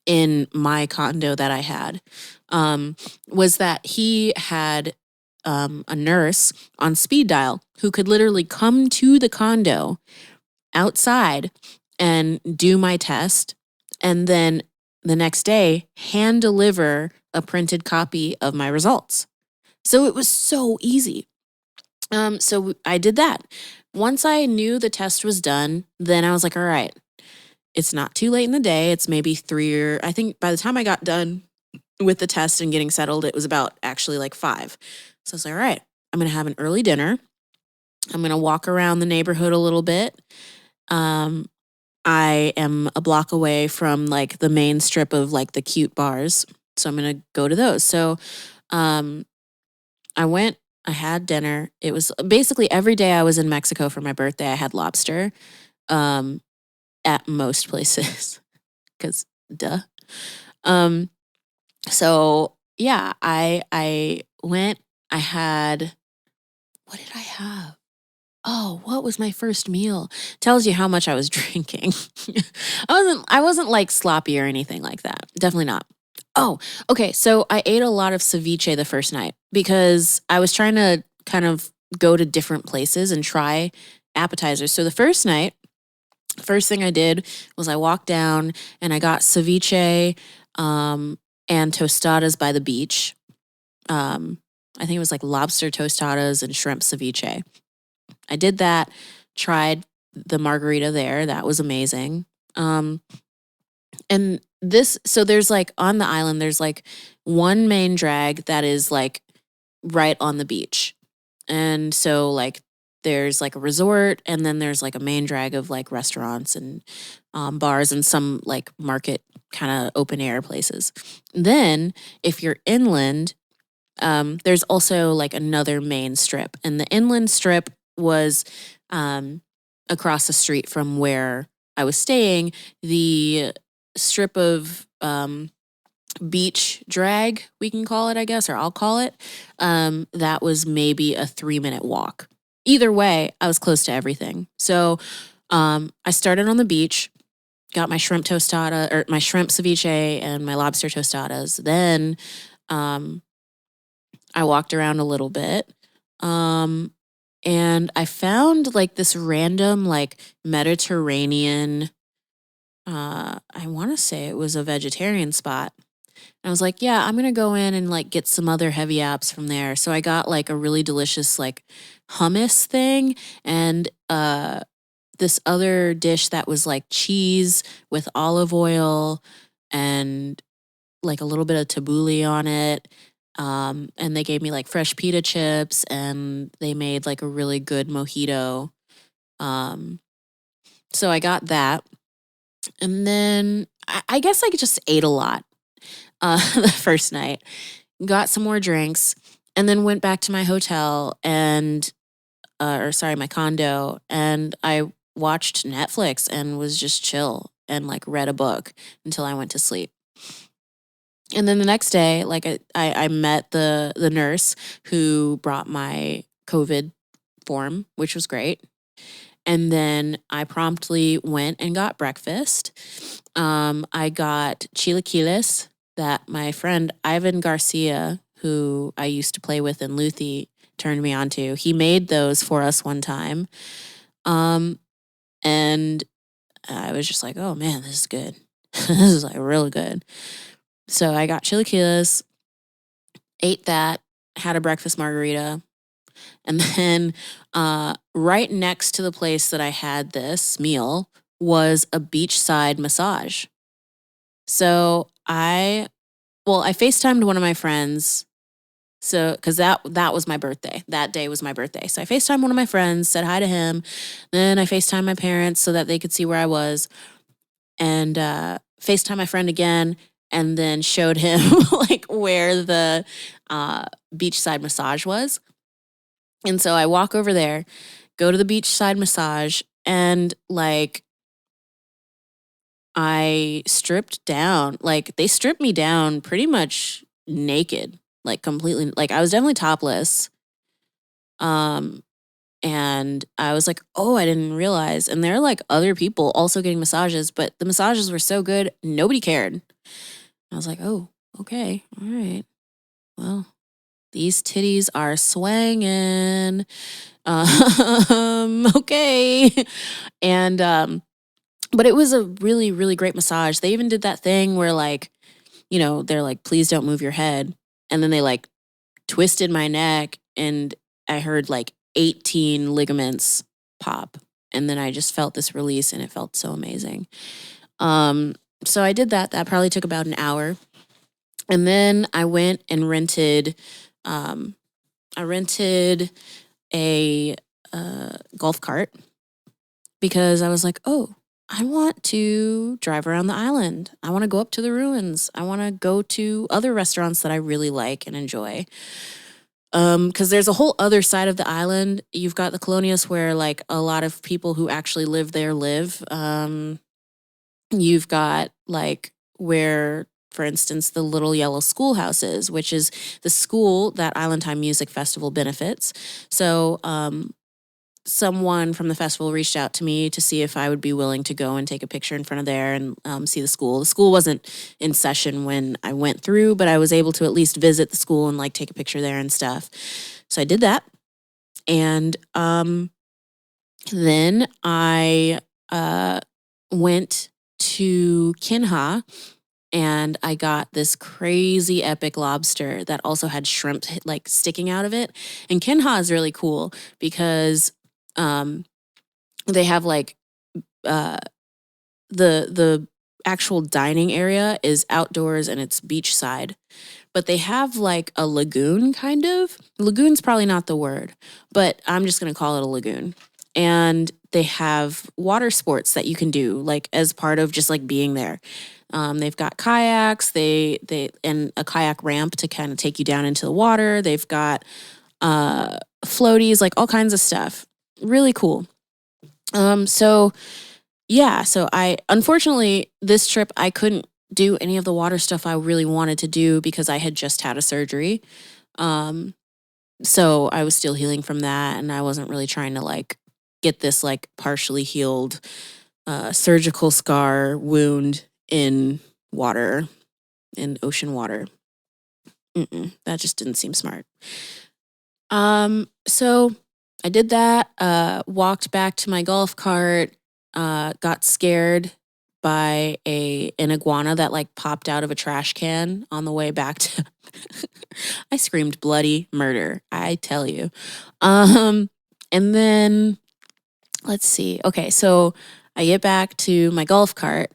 in my condo that I had, was that he had a nurse on speed dial who could literally come to the condo outside and do my test, and then the next day hand deliver a printed copy of my results. So it was so easy. So I did that. Once I knew the test was done, then I was like, all right, it's not too late in the day. It's maybe 3, or I think by the time I got done with the test and getting settled, it was about actually like 5. So I was like, all right, I'm going to have an early dinner. I'm going to walk around the neighborhood a little bit. I am a block away from like the main strip of like the cute bars. So I'm going to go to those. So I went, I had dinner. It was basically every day I was in Mexico for my birthday, I had lobster at most places because duh. So yeah, I went, I had, what did I have? Oh, what was my first meal? Tells you how much I was drinking. I wasn't like sloppy or anything like that. Definitely not. Oh, okay. So I ate a lot of ceviche the first night because I was trying to kind of go to different places and try appetizers. So the first night, first thing I did was I walked down and I got ceviche and tostadas by the beach. I think it was like lobster tostadas and shrimp ceviche. I did that, tried the margarita there. That was amazing. And so there's like on the island, there's like one main drag that is like right on the beach. And so like there's like a resort, and then there's like a main drag of like restaurants and bars and some like market kind of open air places. Then if you're inland, there's also like another main strip, and the inland strip was across the street from where I was staying. The strip of beach drag, we can call it, I guess, or I'll call it. That was maybe a 3-minute walk. Either way, I was close to everything. So I started on the beach, got my shrimp tostada or my shrimp ceviche and my lobster tostadas. Then I walked around a little bit. And I found like this random like Mediterranean, I want to say it was a vegetarian spot. And I was like, yeah, I'm going to go in and like get some other heavy apps from there. So I got like a really delicious like hummus thing and this other dish that was like cheese with olive oil and like a little bit of tabbouleh on it. And they gave me like fresh pita chips and they made like a really good mojito. So I got that. And then I guess I just ate a lot the first night, got some more drinks, and then went back to my hotel and, my condo, and I watched Netflix and was just chill and like read a book until I went to sleep. And then the next day, like I met the nurse who brought my COVID form, which was great. And then I promptly went and got breakfast. I got chilaquiles that my friend Ivan Garcia, who I used to play with in Luthi, turned me on to. He made those for us one time. And I was just like, oh man, this is good. This is like really good. So I got chilaquiles, ate that, had a breakfast margarita. And then right next to the place that I had this meal was a beachside massage. So I FaceTimed one of my friends. So, because that was my birthday. That day was my birthday. So I FaceTimed one of my friends, said hi to him. Then I FaceTimed my parents so that they could see where I was. And FaceTimed my friend again. And then showed him like where the beachside massage was. And so I walk over there, go to the beachside massage, and like I stripped down. Like they stripped me down pretty much naked, like completely. Like I was definitely topless. And I was like, oh, I didn't realize. And there are like other people also getting massages, but the massages were so good, nobody cared. I was like, oh, okay, all right. Well, these titties are swanging. Okay. And, but it was a really, really great massage. They even did that thing where like, they're like, please don't move your head. And then they like twisted my neck and I heard like 18 ligaments pop. And then I just felt this release and it felt so amazing. So I did that. That probably took about an hour. And then I went and rented a golf cart because I was like, oh, I want to drive around the island. I want to go up to the ruins. I want to go to other restaurants that I really like and enjoy. Because there's a whole other side of the island. You've got the Colonias where like a lot of people who actually live there live. You've got like where, for instance, the Little Yellow Schoolhouse is, which is the school that Island Time Music Festival benefits. So someone from the festival reached out to me to see if I would be willing to go and take a picture in front of there and see the school. The school wasn't in session when I went through, but I was able to at least visit the school and like take a picture there and stuff. So I did that. And then I went to Kinha and I got this crazy epic lobster that also had shrimp like sticking out of it. And Kinha is really cool because they have like the actual dining area is outdoors and it's beachside, but they have like a lagoon kind of. Lagoon's probably not the word, but I'm just gonna call it a lagoon. And they have water sports that you can do like as part of just like being there. They've got kayaks, they and a kayak ramp to kind of take you down into the water. They've got floaties, like all kinds of stuff. Really cool. So I unfortunately this trip I couldn't do any of the water stuff I really wanted to do because I had just had a surgery. Um, so I was still healing from that, and I wasn't really trying to like get this like partially healed surgical scar wound in water, in ocean water. That just didn't seem smart. So I did that, walked back to my golf cart, got scared by an iguana that like popped out of a trash can on the way back to I screamed bloody murder, I tell you. And then let's see. Okay, so I get back to my golf cart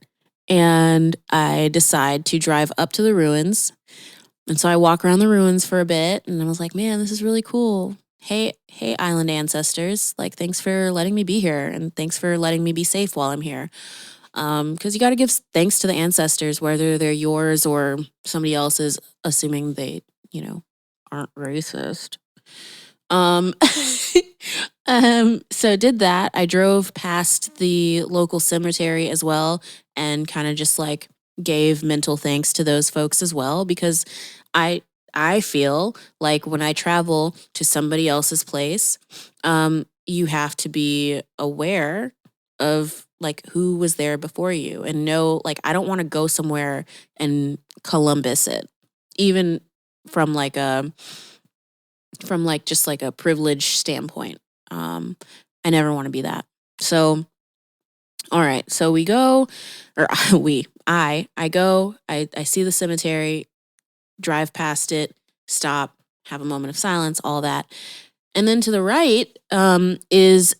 and I decide to drive up to the ruins. And so I walk around the ruins for a bit and I was like, man, this is really cool. Hey, island ancestors. Like, thanks for letting me be here and thanks for letting me be safe while I'm here. Because you got to give thanks to the ancestors, whether they're yours or somebody else's, assuming they, aren't racist. Um, so did that. I drove past the local cemetery as well and kind of just like gave mental thanks to those folks as well because I I feel like when I travel to somebody else's place, you have to be aware of like who was there before you and know like I don't want to go somewhere and Columbus it, even from like a just like a privilege standpoint. I never want to be that. So, all right. So we go, or I go, I see the cemetery, drive past it, stop, have a moment of silence, all that. And then to the right is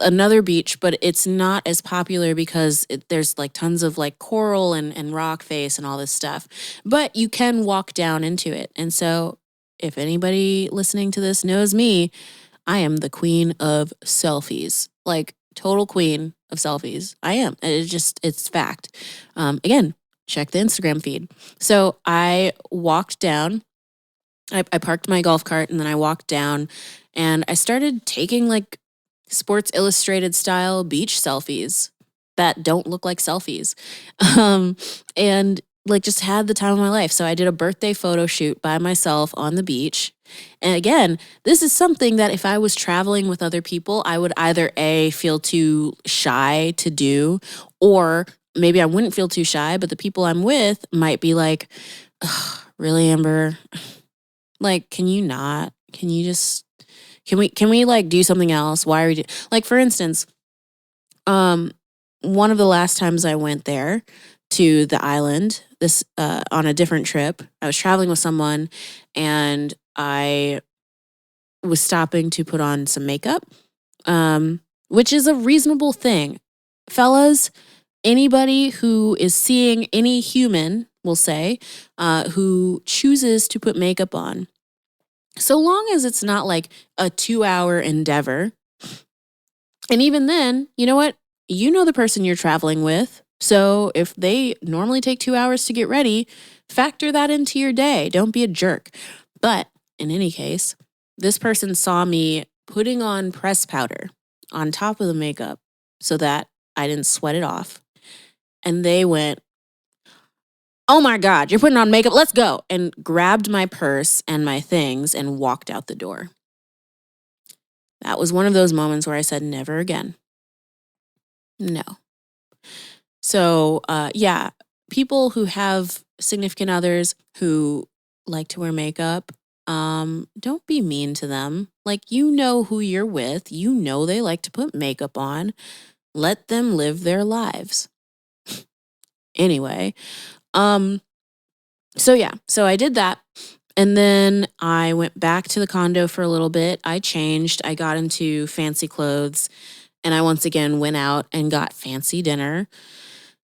another beach, but it's not as popular because there's like tons of like coral and rock face and all this stuff. But you can walk down into it. And so if anybody listening to this knows me, I am the queen of selfies. Like total queen of selfies. I am. It's fact. Again, check the Instagram feed. So I walked down. I parked my golf cart and then I walked down and I started taking like Sports Illustrated style beach selfies that don't look like selfies. And like just had the time of my life. So I did a birthday photo shoot by myself on the beach. And again, this is something that if I was traveling with other people, I would either A, feel too shy to do, or maybe I wouldn't feel too shy, but the people I'm with might be like, really, Amber? Like, can you not? Can you just can we like do something else? Why are we like for instance, one of the last times I went there to the island, this on a different trip, I was traveling with someone and I was stopping to put on some makeup, which is a reasonable thing. Fellas, anybody who is seeing any human, we'll say, who chooses to put makeup on, so long as it's not like a 2-hour endeavor. And even then, you know what? You know the person you're traveling with. So if they normally take 2 hours to get ready, factor that into your day. Don't be a jerk. But in any case, this person saw me putting on press powder on top of the makeup so that I didn't sweat it off. And they went, oh my God, you're putting on makeup. Let's go. And grabbed my purse and my things and walked out the door. That was one of those moments where I said, never again. No. So, yeah, people who have significant others who like to wear makeup, don't be mean to them. Like, you know who you're with. You know they like to put makeup on. Let them live their lives. Anyway, so yeah, so I did that. And then I went back to the condo for a little bit. I changed. I got into fancy clothes. And I once again went out and got fancy dinner.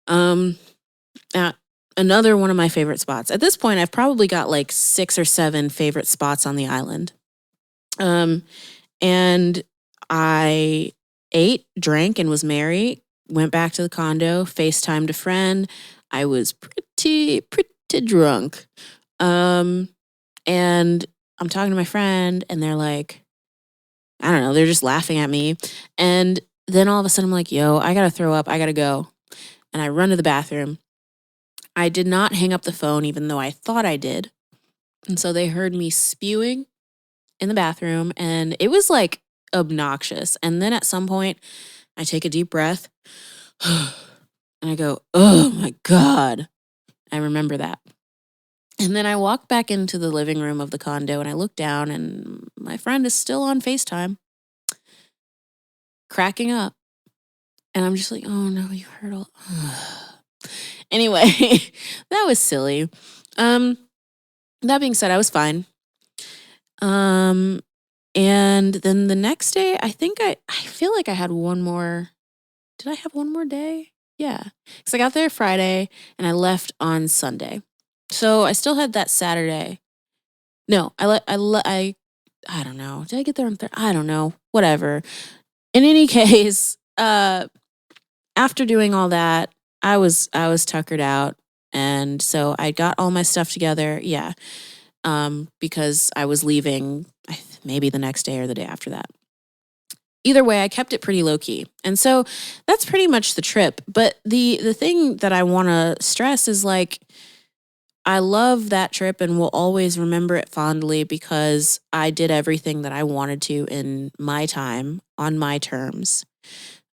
At another one of my favorite spots. At this point, I've probably got like 6 or 7 favorite spots on the island. And I ate, drank, and was merry. Went back to the condo, FaceTimed a friend. I was pretty drunk. And I'm talking to my friend, and they're like, I don't know, they're just laughing at me. And then all of a sudden I'm like, yo, I gotta throw up, I gotta go. And I run to the bathroom. I did not hang up the phone, even though I thought I did. And so they heard me spewing in the bathroom, and it was like obnoxious. And then at some point, I take a deep breath and I go, oh my God. I remember that. And then I walk back into the living room of the condo and I look down, and my friend is still on FaceTime, cracking up. And I'm just like, oh no, you heard all. Anyway, that was silly. That being said, I was fine. And then the next day, I think I feel like I had one more. Did I have one more day? Yeah. Because I got there Friday and I left on Sunday. So I still had that Saturday. No, I don't know. Did I get there on Thursday? I don't know. Whatever. In any case, after doing all that, I was tuckered out, and so I got all my stuff together. Yeah, because I was leaving maybe the next day or the day after that. Either way, I kept it pretty low key, and so that's pretty much the trip. But the thing that I want to stress is like, I love that trip and will always remember it fondly because I did everything that I wanted to in my time on my terms.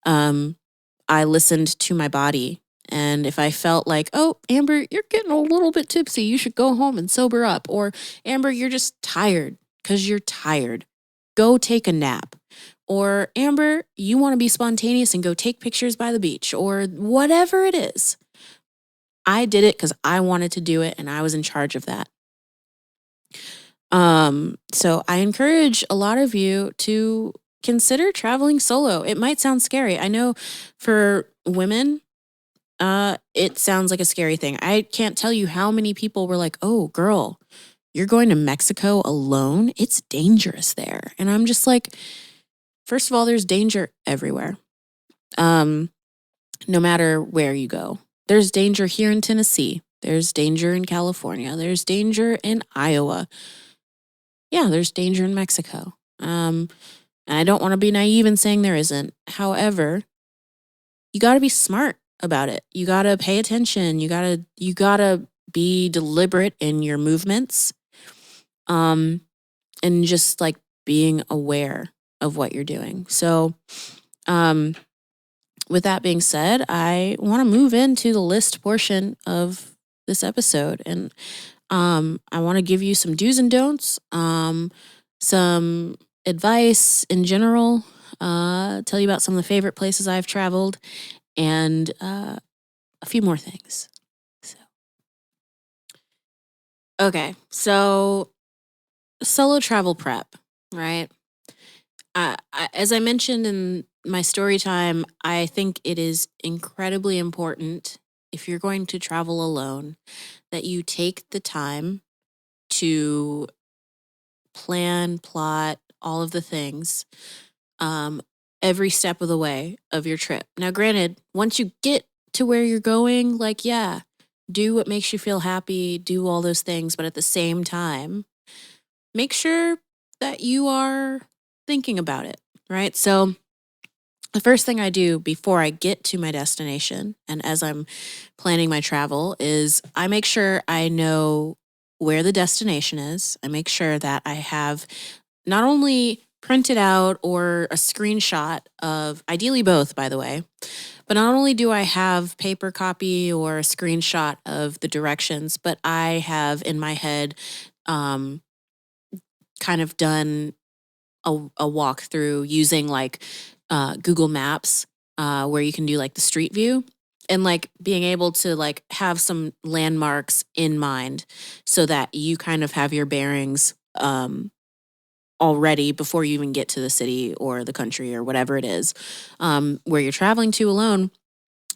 I listened to my body. And if I felt like, oh, Amber, you're getting a little bit tipsy, you should go home and sober up. Or, Amber, you're just tired because you're tired. Go take a nap. Or, Amber, you want to be spontaneous and go take pictures by the beach. Or whatever it is. I did it because I wanted to do it and I was in charge of that. So I encourage a lot of you to consider traveling solo. It might sound scary. I know for women, it sounds like a scary thing. I can't tell you how many people were like, oh, girl, you're going to Mexico alone? It's dangerous there. And I'm just like, first of all, there's danger everywhere. No matter where you go. There's danger here in Tennessee. There's danger in California. There's danger in Iowa. Yeah, there's danger in Mexico. And I don't want to be naive in saying there isn't. However, you got to be smart about it. You got to pay attention. You got to be deliberate in your movements. And just like being aware of what you're doing. So, with that being said, I want to move into the list portion of this episode. And I want to give you some do's and don'ts, some advice in general, tell you about some of the favorite places I've traveled, and a few more things. So solo travel prep, right? As I mentioned in my story time, I think it is incredibly important if you're going to travel alone that you take the time to plan, plot, all of the things, every step of the way of your trip. Now, granted, once you get to where you're going, like, yeah, do what makes you feel happy, do all those things, but at the same time, make sure that you are thinking about it, right? So the first thing I do before I get to my destination and as I'm planning my travel is I make sure I know where the destination is. I make sure that I have not only printed out or a screenshot of, ideally both, by the way, but not only do I have paper copy or a screenshot of the directions, but I have in my head kind of done a walkthrough using like Google Maps where you can do like the street view and like being able to like have some landmarks in mind so that you kind of have your bearings already before you even get to the city or the country or whatever it is where you're traveling to alone.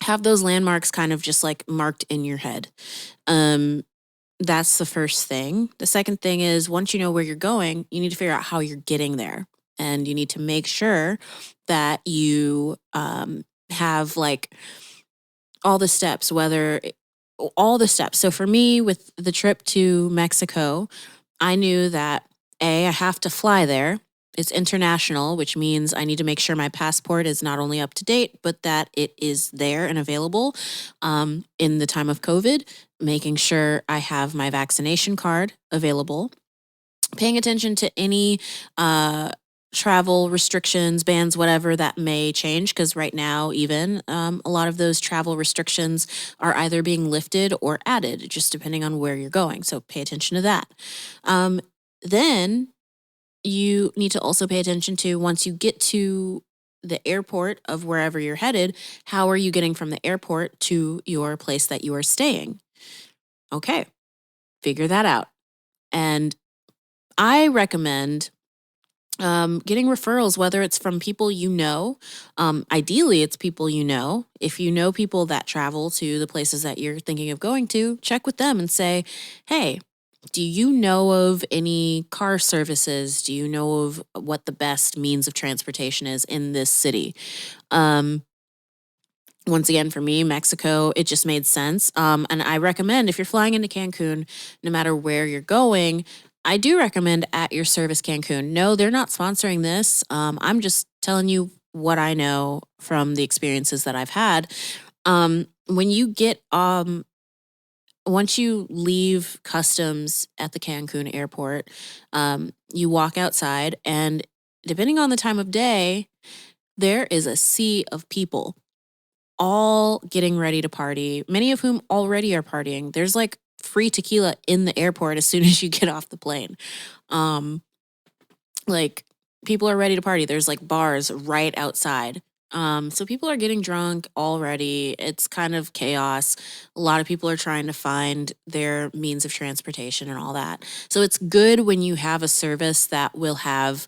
Have those landmarks kind of just like marked in your head. That's the first thing. The second thing is once you know where you're going, you need to figure out how you're getting there. And you need to make sure that you have like all the steps, all the steps. So for me, with the trip to Mexico, I knew that I have to fly there. It's international, which means I need to make sure my passport is not only up to date, but that it is there and available in the time of COVID, making sure I have my vaccination card available, paying attention to any travel restrictions, bans, whatever that may change. Because right now, even a lot of those travel restrictions are either being lifted or added, just depending on where you're going. So pay attention to that. Then you need to also pay attention to, once you get to the airport of wherever you're headed, how are you getting from the airport to your place that you are staying? Okay, figure that out. And I recommend getting referrals, whether it's from people you know. Ideally, it's people you know. If you know people that travel to the places that you're thinking of going to, check with them and say, hey, do you know of any car services? Do you know of what the best means of transportation is in this city? Once again, for me, Mexico, it just made sense. And I recommend, if you're flying into Cancun, no matter where you're going, I do recommend At Your Service Cancun. No, they're not sponsoring this. I'm just telling you what I know from the experiences that I've had. When you get once you leave customs at the Cancun airport, you walk outside, and depending on the time of day, there is a sea of people all getting ready to party, many of whom already are partying. There's like free tequila in the airport as soon as you get off the plane. Like, people are ready to party. There's like bars right outside. So people are getting drunk already. It's kind of chaos. A lot of people are trying to find their means of transportation and all that. So it's good when you have a service that will have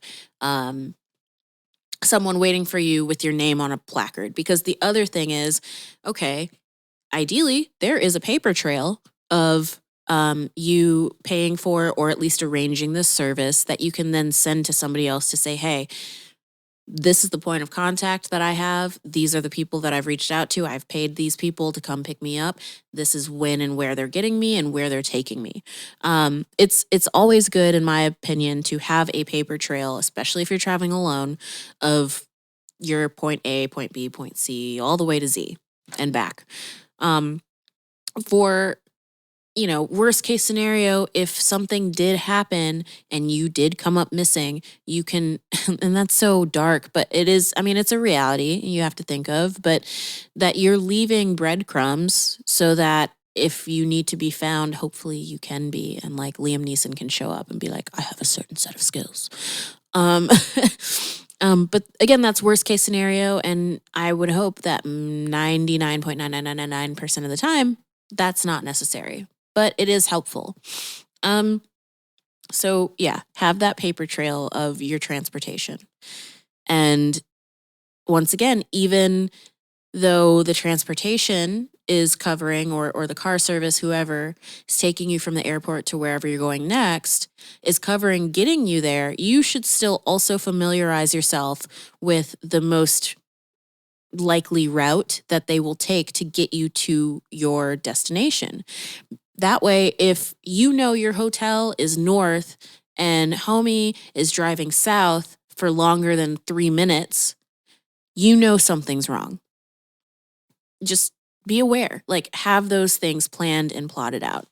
someone waiting for you with your name on a placard. Because the other thing is, okay, ideally, there is a paper trail of you paying for, or at least arranging this service that you can then send to somebody else to say, hey, this is the point of contact that I have. These are the people that I've reached out to. I've paid these people to come pick me up. This is when and where they're getting me and where they're taking me. It's always good, in my opinion, to have a paper trail, especially if you're traveling alone, of your point A, point B, point C, all the way to Z and back. For worst case scenario, if something did happen and you did come up missing, you can, and that's so dark, but it is, I mean, it's a reality you have to think of, but that you're leaving breadcrumbs so that if you need to be found, hopefully you can be, and like Liam Neeson can show up and be like, I have a certain set of skills. But again, that's worst case scenario, and I would hope that 99.99999% of the time, that's not necessary. But it is helpful. So yeah, have that paper trail of your transportation. And once again, even though the transportation is covering, or the car service, whoever is taking you from the airport to wherever you're going next, is covering getting you there, you should still also familiarize yourself with the most likely route that they will take to get you to your destination. That way, if you know your hotel is north and homie is driving south for longer than 3 minutes, you know something's wrong. Just be aware, like have those things planned and plotted out.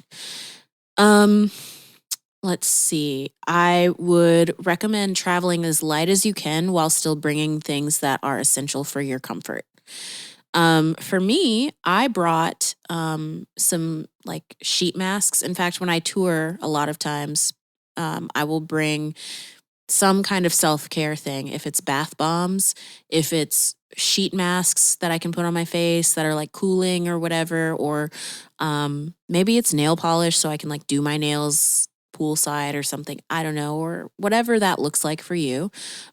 Let's see. I would recommend traveling as light as you can while still bringing things that are essential for your comfort. For me, I brought some like sheet masks. In fact, when I tour, a lot of times I will bring some kind of self-care thing. If it's bath bombs, if it's sheet masks that I can put on my face that are like cooling or whatever, or maybe it's nail polish so I can like do my nails poolside or something. I don't know, or whatever that looks like for you.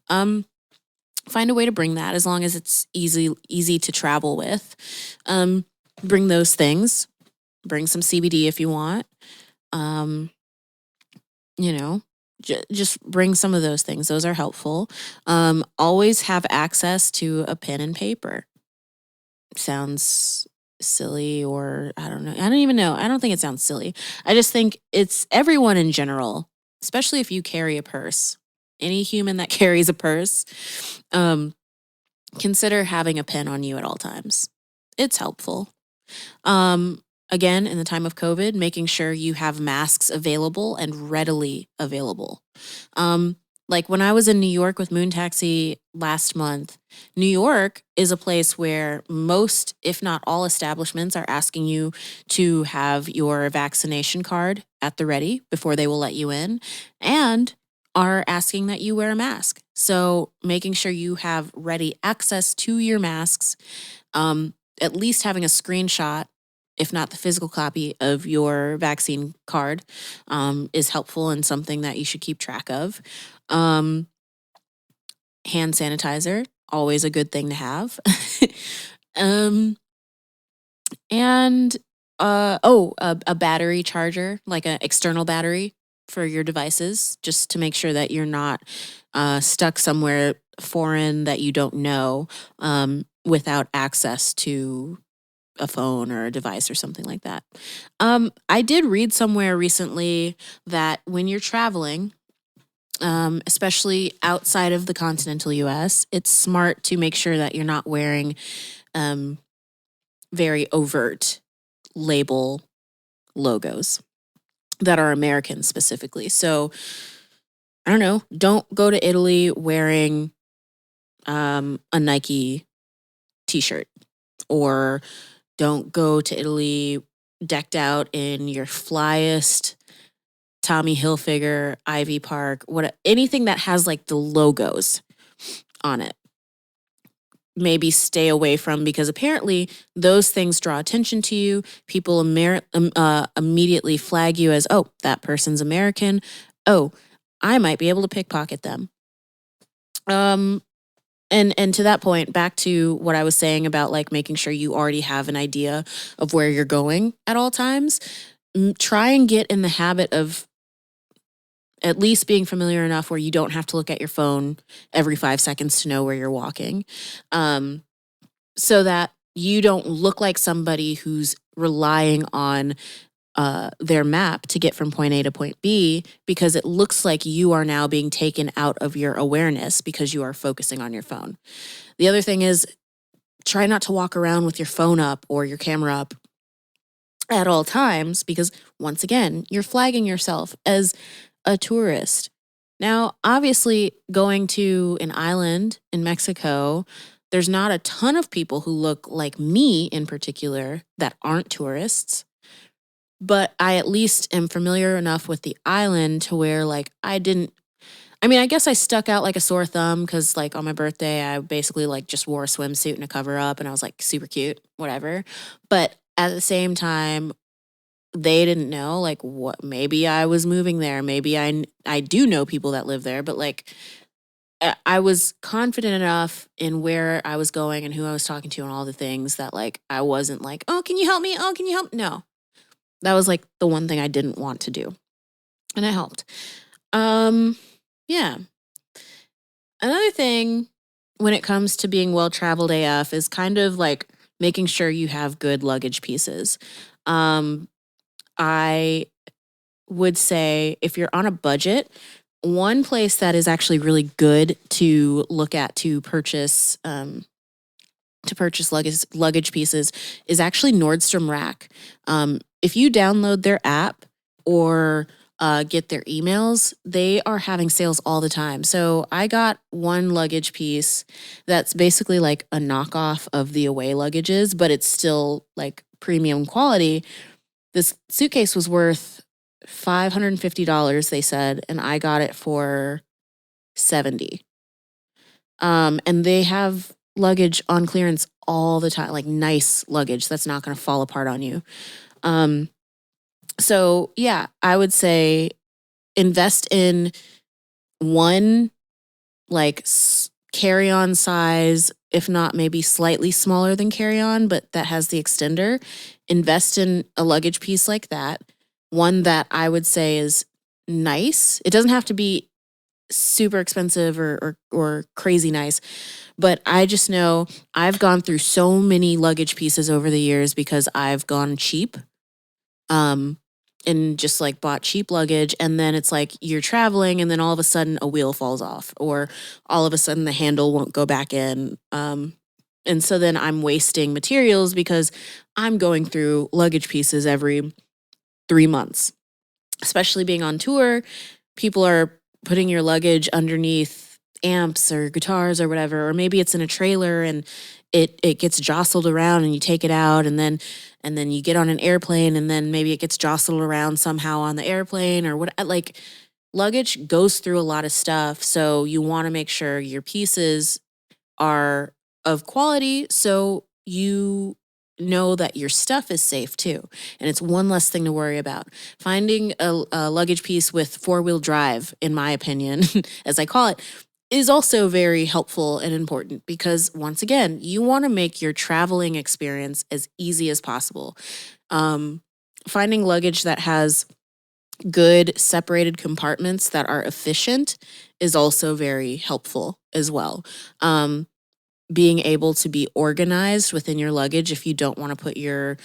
Find a way to bring that, as long as it's easy to travel with. Bring those things. Bring some CBD if you want. Just bring some of those things. Those are helpful. Always have access to a pen and paper. Sounds silly, or I don't know. I don't even know. I don't think it sounds silly. I just think it's everyone in general, especially if you carry a purse. any human that carries a purse, consider having a pen on you at all times. It's helpful. Again, in the time of COVID, making sure you have masks available and readily available. Like when I was in New York with Moon Taxi last month, New York is a place where most, if not all, establishments are asking you to have your vaccination card at the ready before they will let you in, and are asking that you wear a mask. So making sure you have ready access to your masks, at least having a screenshot, if not the physical copy of your vaccine card, is helpful and something that you should keep track of. Hand sanitizer, always a good thing to have. And a battery charger, like an external battery for your devices, just to make sure that you're not stuck somewhere foreign that you don't know, without access to a phone or a device or something like that. I did read somewhere recently that when you're traveling, especially outside of the continental US, it's smart to make sure that you're not wearing very overt label logos that are American specifically. So, I don't know, don't go to Italy wearing a Nike t-shirt, or don't go to Italy decked out in your flyest Tommy Hilfiger, Ivy Park, anything that has like the logos on it. Maybe stay away from, because apparently those things draw attention to you. People immediately flag you as, oh, that person's American. Oh, I might be able to pickpocket them. And to that point, back to what I was saying about like making sure you already have an idea of where you're going at all times. Try and get in the habit of at least being familiar enough where you don't have to look at your phone every 5 seconds to know where you're walking, so that you don't look like somebody who's relying on their map to get from point A to point B, because it looks like you are now being taken out of your awareness because you are focusing on your phone. The other thing is, try not to walk around with your phone up or your camera up at all times, because once again, you're flagging yourself as a tourist. Now, obviously, going to an island in Mexico, there's not a ton of people who look like me in particular that aren't tourists. But I at least am familiar enough with the island to where, like, I guess I stuck out like a sore thumb because, like, on my birthday, I basically, like, just wore a swimsuit and a cover up, and I was, like, super cute, whatever. But at the same time, they didn't know, like, what, maybe I was moving there. Maybe I do know people that live there, but, like, I was confident enough in where I was going and who I was talking to and all the things that, like, I wasn't like, oh, can you help me? Oh, can you help? No. That was like the one thing I didn't want to do. And it helped. Yeah. Another thing when it comes to being well-traveled AF is kind of like making sure you have good luggage pieces. I would say if you're on a budget, one place that is actually really good to look at to purchase luggage pieces is actually Nordstrom Rack. If you download their app or get their emails, they are having sales all the time. So I got one luggage piece that's basically like a knockoff of the away luggages, but it's still like premium quality. This suitcase was worth $550, they said, and I got it for $70. And they have luggage on clearance all the time, like nice luggage that's not going to fall apart on you. So yeah, I would say invest in one like carry-on size, if not maybe slightly smaller than carry-on, but that has the extender. Invest in a luggage piece like that. One that I would say is nice. It doesn't have to be super expensive or crazy nice, but I just know I've gone through so many luggage pieces over the years because I've gone cheap. and just like bought cheap luggage, and then it's like you're traveling and then all of a sudden a wheel falls off, or all of a sudden the handle won't go back in. And so then I'm wasting materials because I'm going through luggage pieces every 3 months. Especially being on tour, people are putting your luggage underneath amps or guitars or whatever, or maybe it's in a trailer and it gets jostled around and you take it out, and then you get on an airplane and then maybe it gets jostled around somehow on the airplane or what. Like, luggage goes through a lot of stuff, so you want to make sure your pieces are of quality, so you know that your stuff is safe too. And it's one less thing to worry about. Finding a luggage piece with four-wheel drive, in my opinion, as I call it, is also very helpful and important, because once again, you want to make your traveling experience as easy as possible. Finding luggage that has good separated compartments that are efficient is also very helpful as well. Being able to be organized within your luggage, if you don't want to put your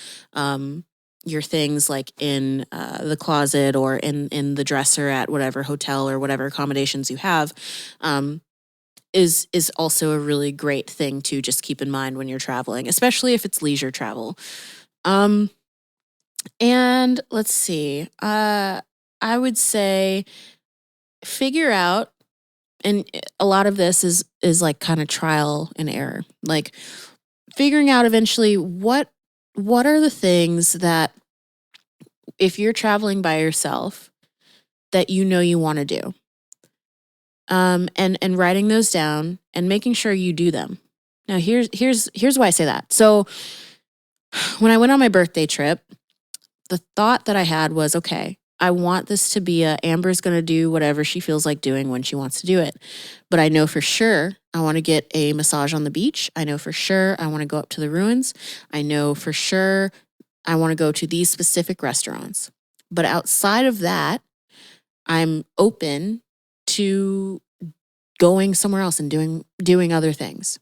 things like in the closet or in the dresser at whatever hotel or whatever accommodations you have, is also a really great thing to just keep in mind when you're traveling, especially if it's leisure travel. And let's see, I would say figure out, and a lot of this is like kind of trial and error, like figuring out eventually what are the things that, if you're traveling by yourself, that you want to do, and writing those down and making sure you do them. Now here's why I say that. So when I went on my birthday trip, the thought that I had was, okay, I want this to be Amber's going to do whatever she feels like doing when she wants to do it. But I know for sure I want to get a massage on the beach. I know for sure I want to go up to the ruins. I know for sure I want to go to these specific restaurants. But outside of that, I'm open to going somewhere else and doing other things.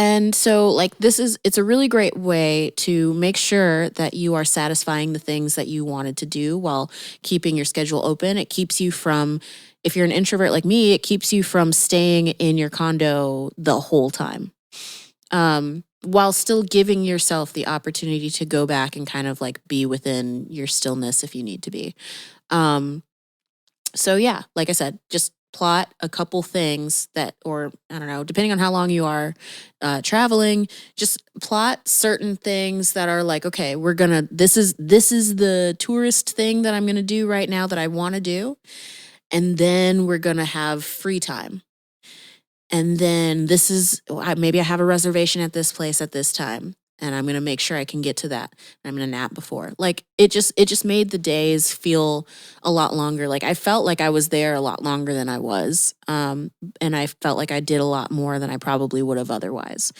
And so, like, it's a really great way to make sure that you are satisfying the things that you wanted to do while keeping your schedule open. It keeps you from, if you're an introvert like me, it keeps you from staying in your condo the whole time, while still giving yourself the opportunity to go back and kind of like be within your stillness if you need to be. So yeah, like I said, just plot a couple things that, or I don't know, depending on how long you are traveling, just plot certain things that are like, okay, this is the tourist thing that I'm gonna do right now that I want to do, and then we're gonna have free time, and then maybe I have a reservation at this place at this time, and I'm gonna make sure I can get to that. And I'm gonna nap before. Like, it just made the days feel a lot longer. Like, I felt like I was there a lot longer than I was, and I felt like I did a lot more than I probably would have otherwise.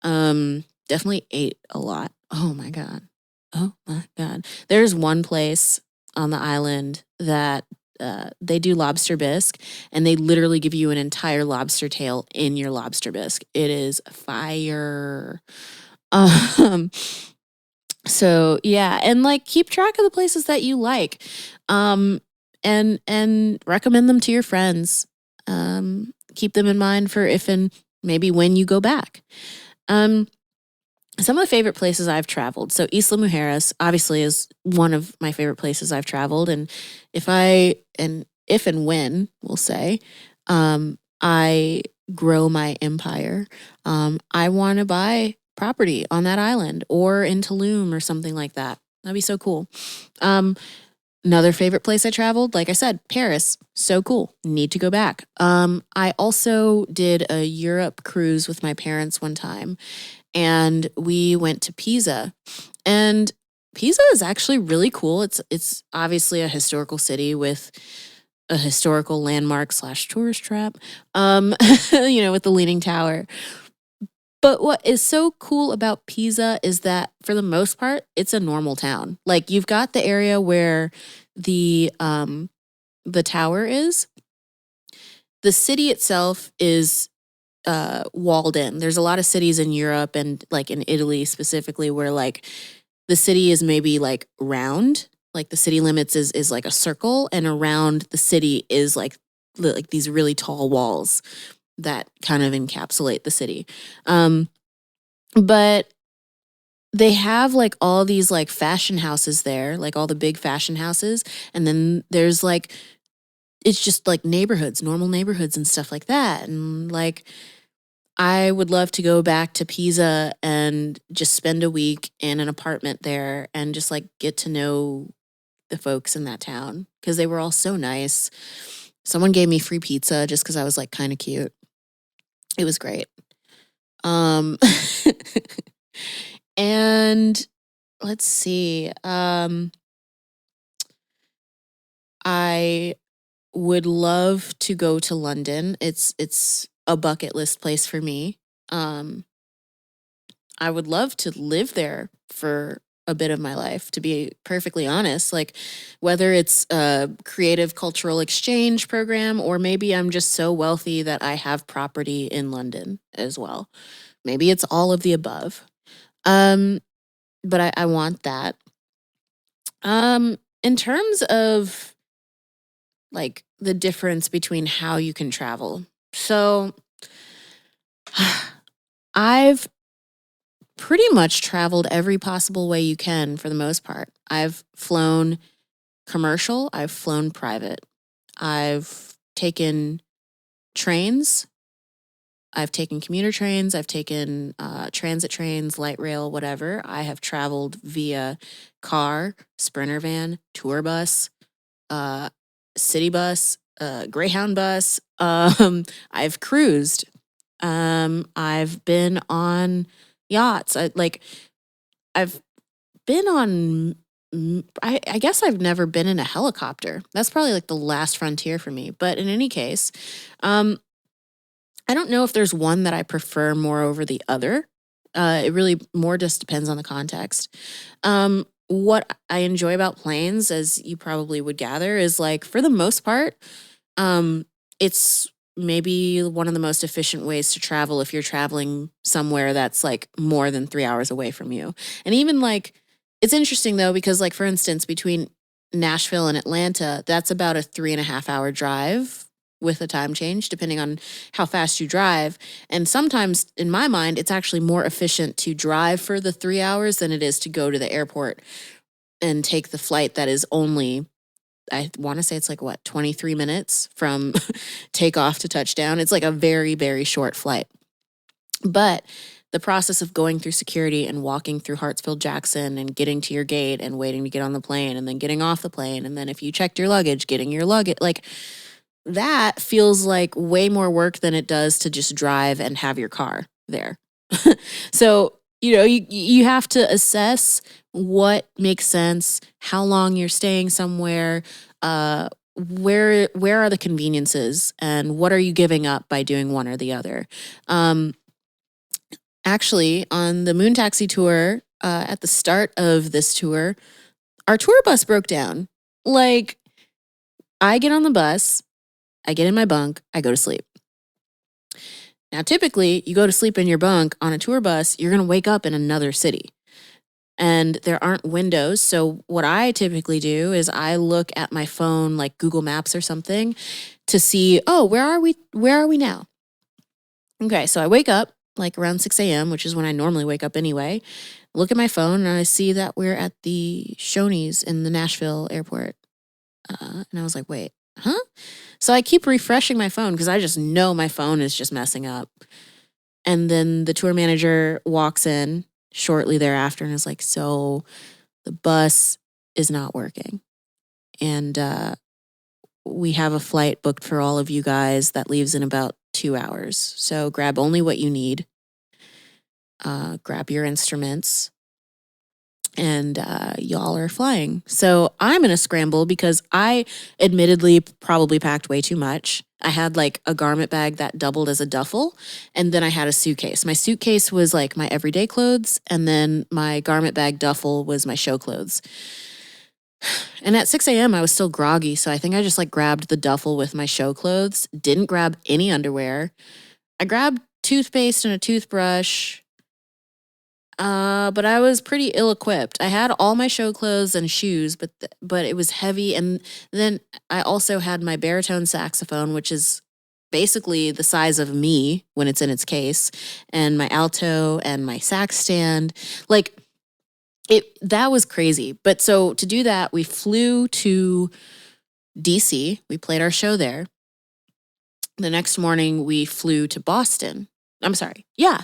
Definitely ate a lot. Oh my god. There's one place on the island that they do lobster bisque, and they literally give you an entire lobster tail in your lobster bisque. It is fire. Um, so yeah, and like, keep track of the places that you like, and recommend them to your friends. Keep them in mind for if and maybe when you go back. Some of the favorite places I've traveled. So Isla Mujeres obviously is one of my favorite places I've traveled, and if and when, we'll say, I grow my empire, I want to buy property on that island or in Tulum or something like that. That'd be so cool. Another favorite place I traveled, like I said, Paris. So cool. Need to go back. I also did a Europe cruise with my parents one time, and we went to Pisa. And Pisa is actually really cool. It's obviously a historical city with a historical landmark / tourist trap, with the Leaning Tower. But what is so cool about Pisa is that, for the most part, it's a normal town. Like, you've got the area where the tower is. The city itself is walled in. There's a lot of cities in Europe and like in Italy specifically where like the city is maybe like round, like the city limits is like a circle, and around the city is like these really tall walls that kind of encapsulate the city. But they have like all these like fashion houses there, like all the big fashion houses, and then there's like it's just like neighborhoods, normal neighborhoods and stuff like that. And like I would love to go back to Pisa and just spend a week in an apartment there and just like get to know the folks in that town because they were all so nice. Someone gave me free pizza just because I was like kind of cute. It was great. And let's see. I would love to go to London. It's a bucket list place for me. I would love to live there for a bit of my life, to be perfectly honest. Like whether it's a creative cultural exchange program or maybe I'm just so wealthy that I have property in London as well. Maybe it's all of the above. But I want that. In terms of like the difference between how you can travel. So I've pretty much traveled every possible way you can for the most part. I've flown commercial, I've flown private. I've taken trains, I've taken commuter trains, I've taken transit trains, light rail, whatever. I have traveled via car, sprinter van, tour bus, city bus, Greyhound bus. I've cruised. I've been on yachts. I've been on. I guess I've never been in a helicopter. That's probably like the last frontier for me. But in any case, I don't know if there's one that I prefer more over the other. It really more just depends on the context. What I enjoy about planes, as you probably would gather, is like for the most part, it's maybe one of the most efficient ways to travel if you're traveling somewhere that's like more than 3 hours away from you. And even like, it's interesting though, because like for instance, between Nashville and Atlanta, that's about a 3.5 hour drive with a time change, depending on how fast you drive. And sometimes, in my mind, it's actually more efficient to drive for the 3 hours than it is to go to the airport and take the flight that is only, I want to say it's like, what, 23 minutes from takeoff to touchdown. It's like a very, very short flight. But the process of going through security and walking through Hartsfield-Jackson and getting to your gate and waiting to get on the plane and then getting off the plane, and then if you checked your luggage, getting your luggage, like that feels like way more work than it does to just drive and have your car there. So, you have to assess what makes sense, how long you're staying somewhere, where are the conveniences, and what are you giving up by doing one or the other. Actually, on the Moon Taxi tour, at the start of this tour, our tour bus broke down. Like, I get on the bus, I get in my bunk, I go to sleep. Now, typically, you go to sleep in your bunk on a tour bus, you're going to wake up in another city. And there aren't windows. So what I typically do is I look at my phone, like Google Maps or something, to see, oh, where are we? Where are we now? Okay, so I wake up like around 6 a.m., which is when I normally wake up anyway. Look at my phone and I see that we're at the Shoney's in the Nashville airport. And I was like, wait, huh? So I keep refreshing my phone because I just know my phone is just messing up. And then the tour manager walks in shortly thereafter and is like, so the bus is not working. And we have a flight booked for all of you guys that leaves in about 2 hours. So grab only what you need. Grab your instruments. And y'all are flying. So I'm in a scramble because I admittedly probably packed way too much. I had like a garment bag that doubled as a duffel, and then I had a suitcase. My suitcase was like my everyday clothes, and then my garment bag duffel was my show clothes. And at 6 a.m. I was still groggy, so I think I just like grabbed the duffel with my show clothes, didn't grab any underwear. I grabbed toothpaste and a toothbrush. But I was pretty ill-equipped. I had all my show clothes and shoes, but it was heavy, and then I also had my baritone saxophone, which is basically the size of me when it's in its case, and my alto and my sax stand. Like, that was crazy. But so to do that, we flew to DC. We played our show there. The next morning, we flew to Boston. I'm sorry. Yeah,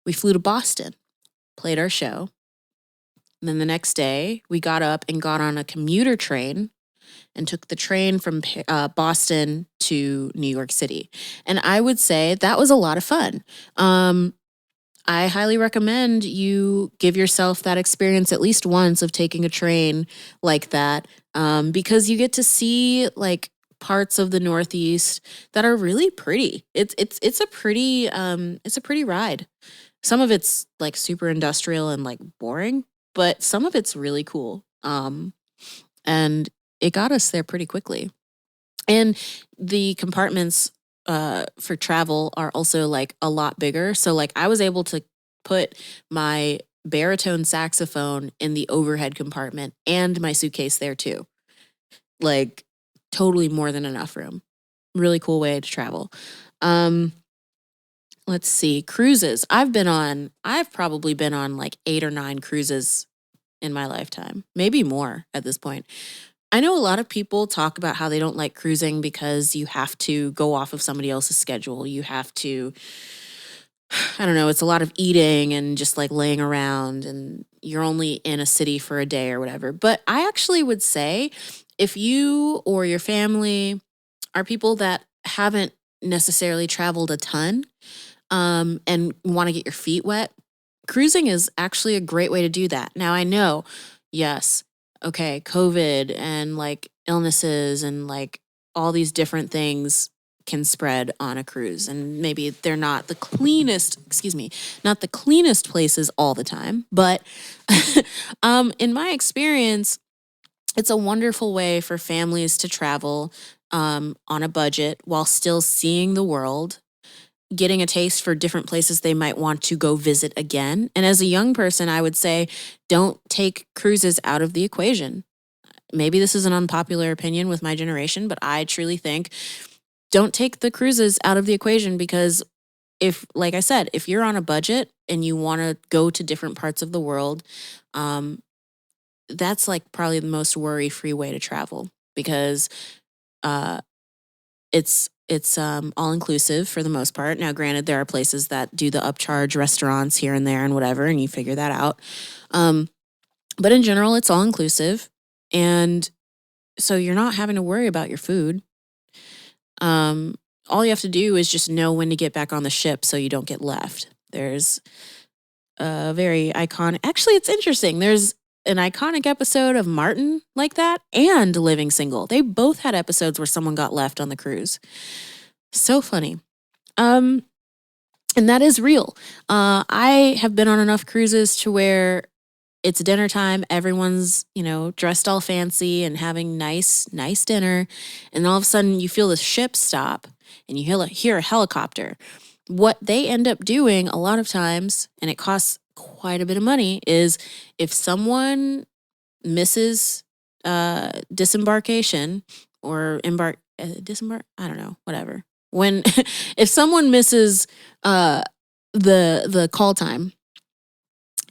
we flew to Boston, played our show. And then the next day, we got up and got on a commuter train and took the train from Boston to New York City. And I would say that was a lot of fun. I highly recommend you give yourself that experience at least once of taking a train like that, because you get to see like parts of the Northeast that are really pretty. It's a pretty ride. Some of it's like super industrial and like boring, but some of it's really cool. And it got us there pretty quickly. And the compartments for travel are also like a lot bigger. So like I was able to put my baritone saxophone in the overhead compartment and my suitcase there too. Like totally more than enough room. Really cool way to travel. Let's see, cruises. I've probably been on like 8 or 9 cruises in my lifetime, maybe more at this point. I know a lot of people talk about how they don't like cruising because you have to go off of somebody else's schedule. You have to, I don't know, it's a lot of eating and just like laying around, and you're only in a city for a day or whatever. But I actually would say if you or your family are people that haven't necessarily traveled a ton, and want to get your feet wet, cruising is actually a great way to do that. Now, I know, yes, okay, COVID and like illnesses and like all these different things can spread on a cruise, and maybe they're not the cleanest, not the cleanest places all the time, but in my experience, it's a wonderful way for families to travel on a budget while still seeing the world, getting a taste for different places they might want to go visit again. And as a young person, I would say don't take cruises out of the equation. Maybe this is an unpopular opinion with my generation, but I truly think don't take the cruises out of the equation, because like I said, if you're on a budget and you want to go to different parts of the world, that's like probably the most worry-free way to travel, because it's all inclusive for the most part. Now, granted, there are places that do the upcharge restaurants here and there and whatever, and you figure that out. But in general, it's all inclusive, and so you're not having to worry about your food. All you have to do is just know when to get back on the ship so you don't get left. There's a very iconic. Actually, it's interesting. There's an iconic episode of Martin like that and Living Single. They both had episodes where someone got left on the cruise. So funny. And that is real. I have been on enough cruises to where it's dinner time. Everyone's, dressed all fancy and having nice dinner. And all of a sudden you feel the ship stop and you hear a helicopter. What they end up doing a lot of times, and it costs quite a bit of money, is if someone misses disembarkation or disembark, I don't know, whatever. When if someone misses the call time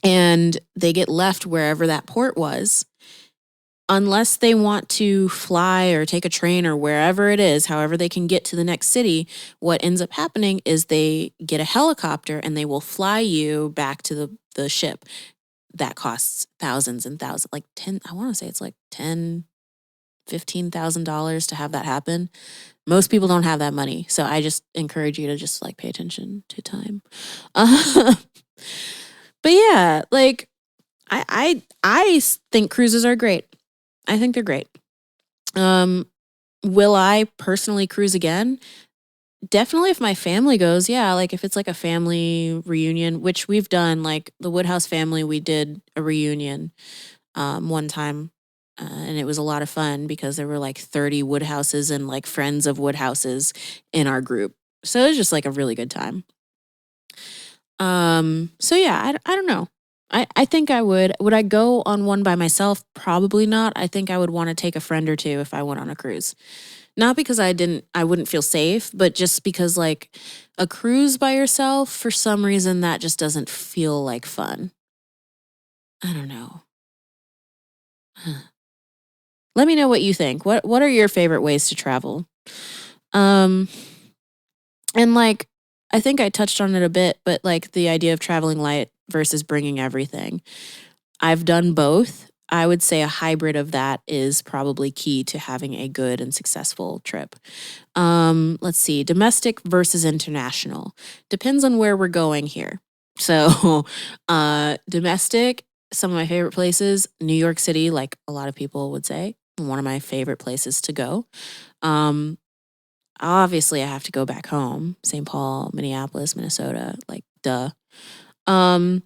and they get left wherever that port was, unless they want to fly or take a train or wherever it is, however they can get to the next city, what ends up happening is they get a helicopter and they will fly you back to the ship. That costs thousands and thousands, like I want to say it's like $15,000 to have that happen. Most people don't have that money. So I just encourage you to just like pay attention to time. But yeah, like I think cruises are great. I think they're great. Will I personally cruise again? Definitely if my family goes, yeah. Like if it's like a family reunion, which we've done, like the Woodhouse family, we did a reunion one time. And it was a lot of fun because there were like 30 Woodhouses and like friends of Woodhouses in our group. So it was just like a really good time. So yeah, I don't know. I think I would. Would I go on one by myself? Probably not. I think I would want to take a friend or two if I went on a cruise. Not because I wouldn't feel safe, but just because like a cruise by yourself, for some reason that just doesn't feel like fun. I don't know. Let me know what you think. What are your favorite ways to travel? Um and like I think I touched on it a bit, but like the idea of traveling light versus bringing everything. I've done both. I would say a hybrid of that is probably key to having a good and successful trip. Let's see, domestic versus international. Depends on where we're going here. So, domestic, some of my favorite places, New York City, like a lot of people would say, one of my favorite places to go. Um, Obviously, I have to go back home, St. Paul, Minneapolis, Minnesota, like duh. Um,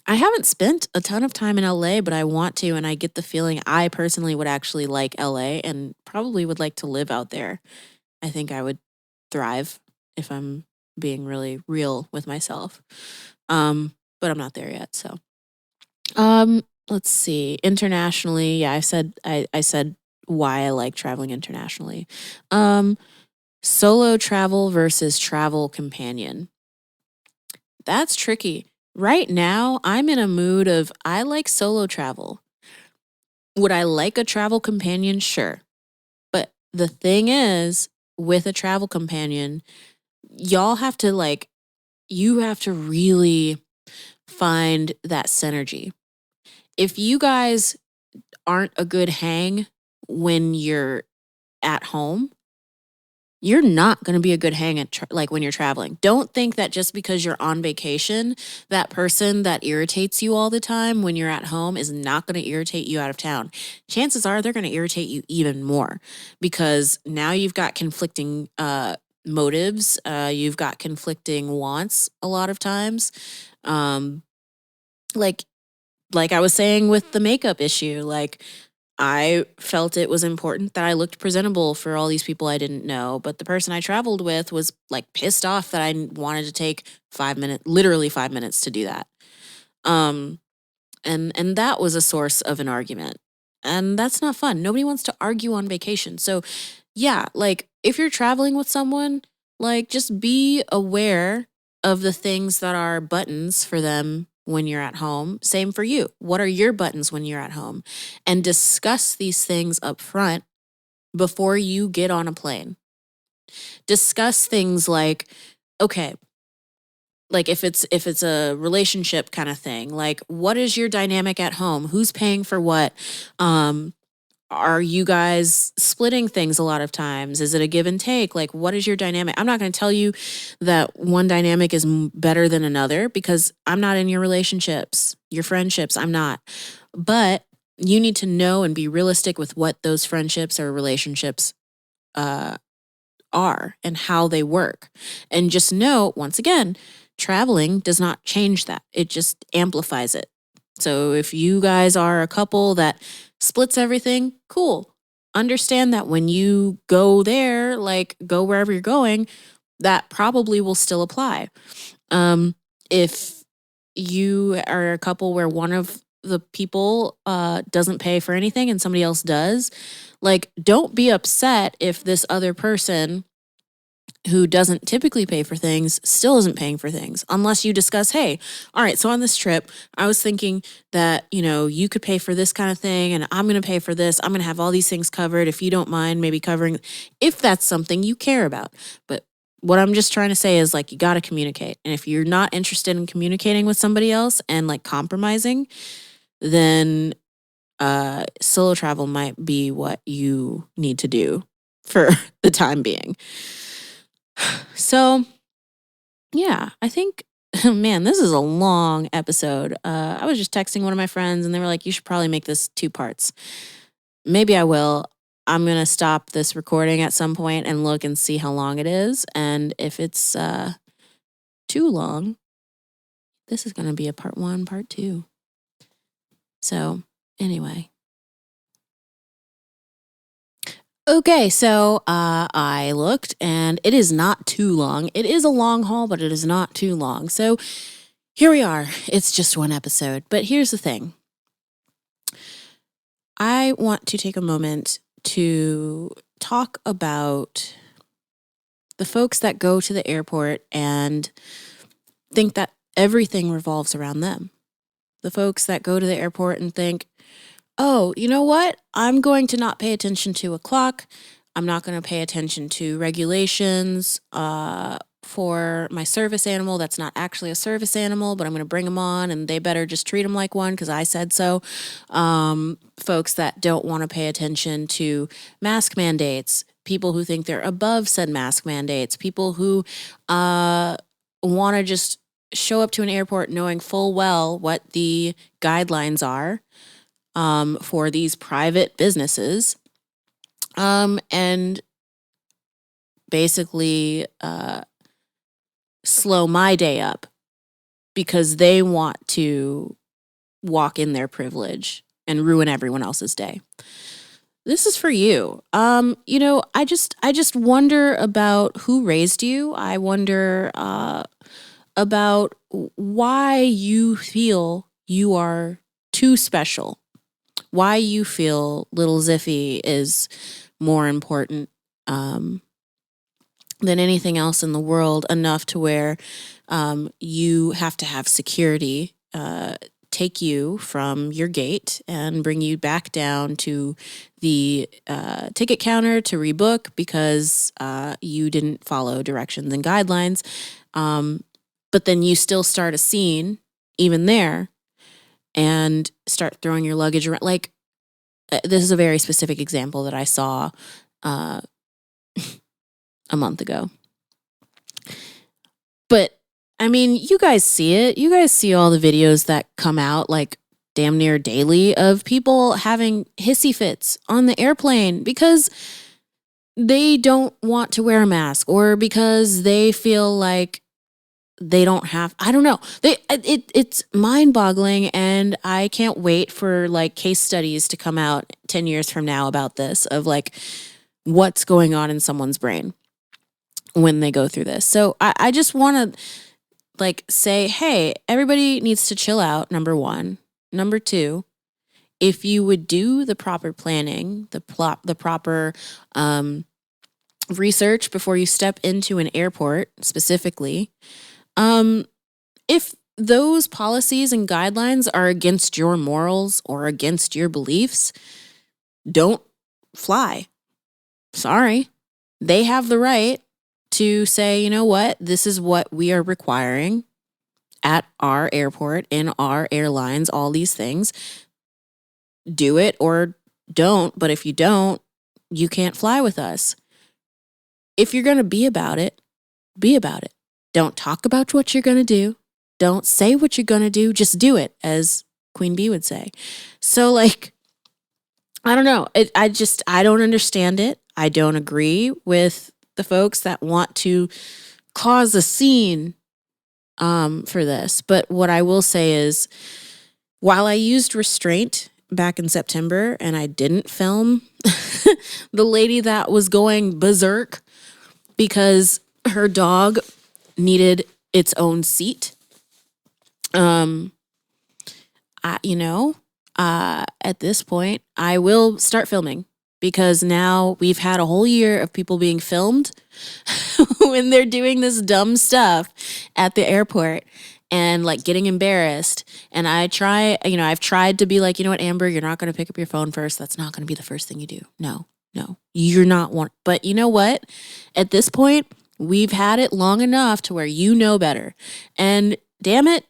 I haven't spent a ton of time in LA, but I want to, and I get the feeling I personally would actually like LA and probably would like to live out there. I think I would thrive if I'm being really real with myself. But I'm not there yet. So, let's see. Internationally, yeah, I said why I like traveling internationally. Um, Solo travel versus travel companion. That's tricky. Right now, I'm in a mood of I like solo travel. Would I like a travel companion? Sure. But the thing is, with a travel companion, y'all have to like, you have to really find that synergy. If you guys aren't a good hang when you're at home, you're not going to be a good hang at like when you're traveling. Don't think that just because you're on vacation, that person that irritates you all the time when you're at home is not going to irritate you out of town. Chances are they're going to irritate you even more because now you've got conflicting motives. You've got conflicting wants a lot of times. Um, like like I was saying with the makeup issue, like I felt it was important that I looked presentable for all these people I didn't know, but the person I traveled with was like pissed off that I wanted to take 5 minutes, literally 5 minutes to do that. Um, and that was a source of an argument. And that's not fun. Nobody wants to argue on vacation. So, yeah, like if you're traveling with someone, like just be aware of the things that are buttons for them when you're at home. Same for you. What are your buttons when you're at home? And discuss these things up front before you get on a plane. Discuss things like, okay, like if it's a relationship kind of thing, like what is your dynamic at home, who's paying for what, um are you guys splitting things a lot of times, is it a give and take, like what is your dynamic. I'm not going to tell you that one dynamic is better than another because I'm not in your relationships, your friendships, I'm not, but you need to know and be realistic with what those friendships or relationships uh are and how they work. And just know, once again, traveling does not change that, it just amplifies it. So if you guys are a couple that splits everything, cool. Understand that when you go there, like go wherever you're going, that probably will still apply. If you are a couple where one of the people doesn't pay for anything and somebody else does, like don't be upset if this other person who doesn't typically pay for things still isn't paying for things unless you discuss, hey, all right, so on this trip I was thinking that you could pay for this kind of thing and I'm going to pay for this, I'm going to have all these things covered if you don't mind maybe covering, if that's something you care about. But what I'm just trying to say is like you got to communicate, and if you're not interested in communicating with somebody else and like compromising, then solo travel might be what you need to do for the time being. So, yeah, I think, man, this is a long episode. I was just texting one of my friends and they were like, you should probably make this 2 parts. Maybe I will. I'm going to stop this recording at some point and look and see how long it is. And if it's too long, this is going to be a part 1, part 2. So, anyway. Okay, so I looked and it is not too long. It is a long haul, but it is not too long. So here we are. It's just one episode. But here's the thing, I want to take a moment to talk about the folks that go to the airport and think that everything revolves around them. The folks that go to the airport and think, oh, you know what? I'm going to not pay attention to a clock. I'm not going to pay attention to regulations for my service animal that's not actually a service animal, but I'm going to bring them on and they better just treat them like one because I said so. Folks that don't want to pay attention to mask mandates, people who think they're above said mask mandates, people who want to just show up to an airport knowing full well what the guidelines are for these private businesses, and basically slow my day up because they want to walk in their privilege and ruin everyone else's day. This is for you. I just wonder about who raised you. I wonder about why you feel you are too special. Why you feel little Ziffy is more important than anything else in the world, enough to where you have to have security take you from your gate and bring you back down to the ticket counter to rebook because you didn't follow directions and guidelines. But then you still start a scene even there and start throwing your luggage around. Like, this is a very specific example that I saw a month ago. But, I mean, you guys see it. You guys see all the videos that come out, like, damn near daily of people having hissy fits on the airplane because they don't want to wear a mask or because they feel like they don't have, I don't know. It's mind-boggling, and I can't wait for like case studies to come out 10 years from now about this, of like what's going on in someone's brain when they go through this. So I just want to like say, hey, everybody needs to chill out, number one. Number two, if you would do the proper planning, the proper research before you step into an airport specifically, if those policies and guidelines are against your morals or against your beliefs, don't fly. Sorry. They have the right to say, you know what, this is what we are requiring at our airport, in our airlines, all these things. Do it or don't, but if you don't, you can't fly with us. If you're going to be about it, be about it. Don't talk about what you're going to do. Don't say what you're going to do. Just do it, as Queen Bee would say. So, like, I don't know. I don't understand it. I don't agree with the folks that want to cause a scene for this. But what I will say is, while I used restraint back in September and I didn't film the lady that was going berserk because her dog needed its own seat, at this point, I will start filming, because now we've had a whole year of people being filmed when they're doing this dumb stuff at the airport and like getting embarrassed. And I've tried to be like, you know what, Amber, you're not going to pick up your phone first. That's not going to be the first thing you do. No, you're not one. But you know what? At this point, we've had it long enough to where you know better. And damn it,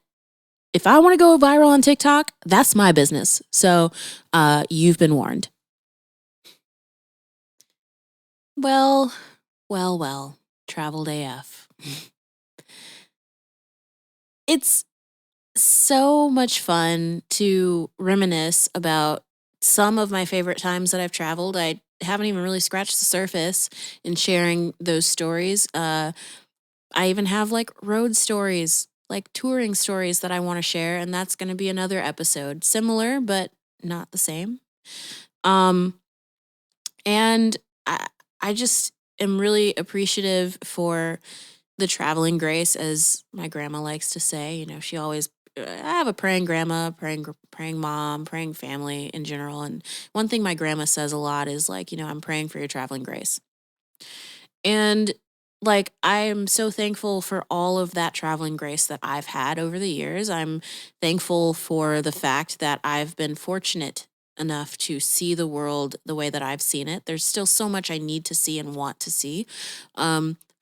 if I want to go viral on TikTok, that's my business. So you've been warned. Well, Traveled AF. It's so much fun to reminisce about some of my favorite times that I've traveled. I haven't even really scratched the surface in sharing those stories. I even have like road stories, like touring stories that I want to share, and that's going to be another episode. Similar, but not the same. And I I just am really appreciative for the traveling grace, as my grandma likes to say. You know, she always I have a praying grandma, praying mom, praying family in general. And one thing my grandma says a lot is like, you know, I'm praying for your traveling grace. And like, I am so thankful for all of that traveling grace that I've had over the years. I'm thankful for the fact that I've been fortunate enough to see the world the way that I've seen it. There's still so much I need to see and want to see.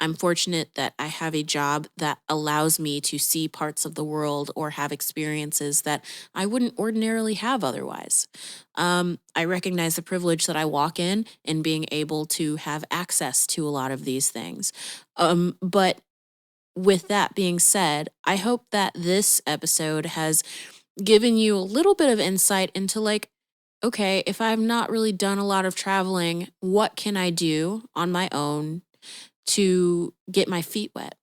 I'm fortunate that I have a job that allows me to see parts of the world or have experiences that I wouldn't ordinarily have otherwise. I recognize the privilege that I walk in being able to have access to a lot of these things. But with that being said, I hope that this episode has given you a little bit of insight into like, okay, if I've not really done a lot of traveling, what can I do on my own to get my feet wet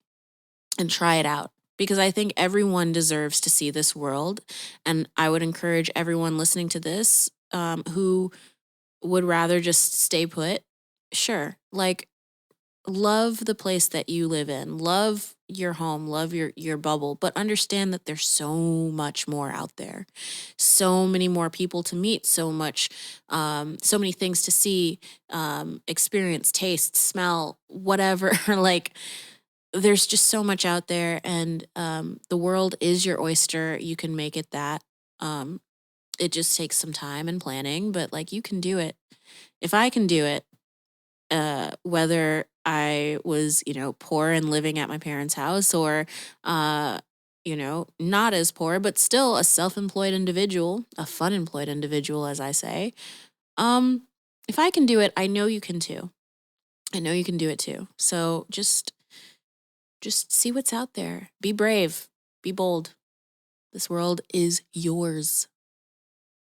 and try it out? Because I think everyone deserves to see this world. And I would encourage everyone listening to this who would rather just stay put. Sure. Like, love the place that you live in, love your home, love your bubble, but understand that there's so much more out there, so many more people to meet, so many things to see, experience, taste, smell, whatever. Like, there's just so much out there, and the world is your oyster. You can make it that. Um, it just takes some time and planning, but like, you can do it. If I can do it, whether I was, you know, poor and living at my parents' house, or, uh, you know, not as poor, but still a self-employed individual, a fun employed individual, as I say. Um, if I can do it, I know you can too. I know you can do it too. So just see what's out there. Be brave. Be bold. This world is yours.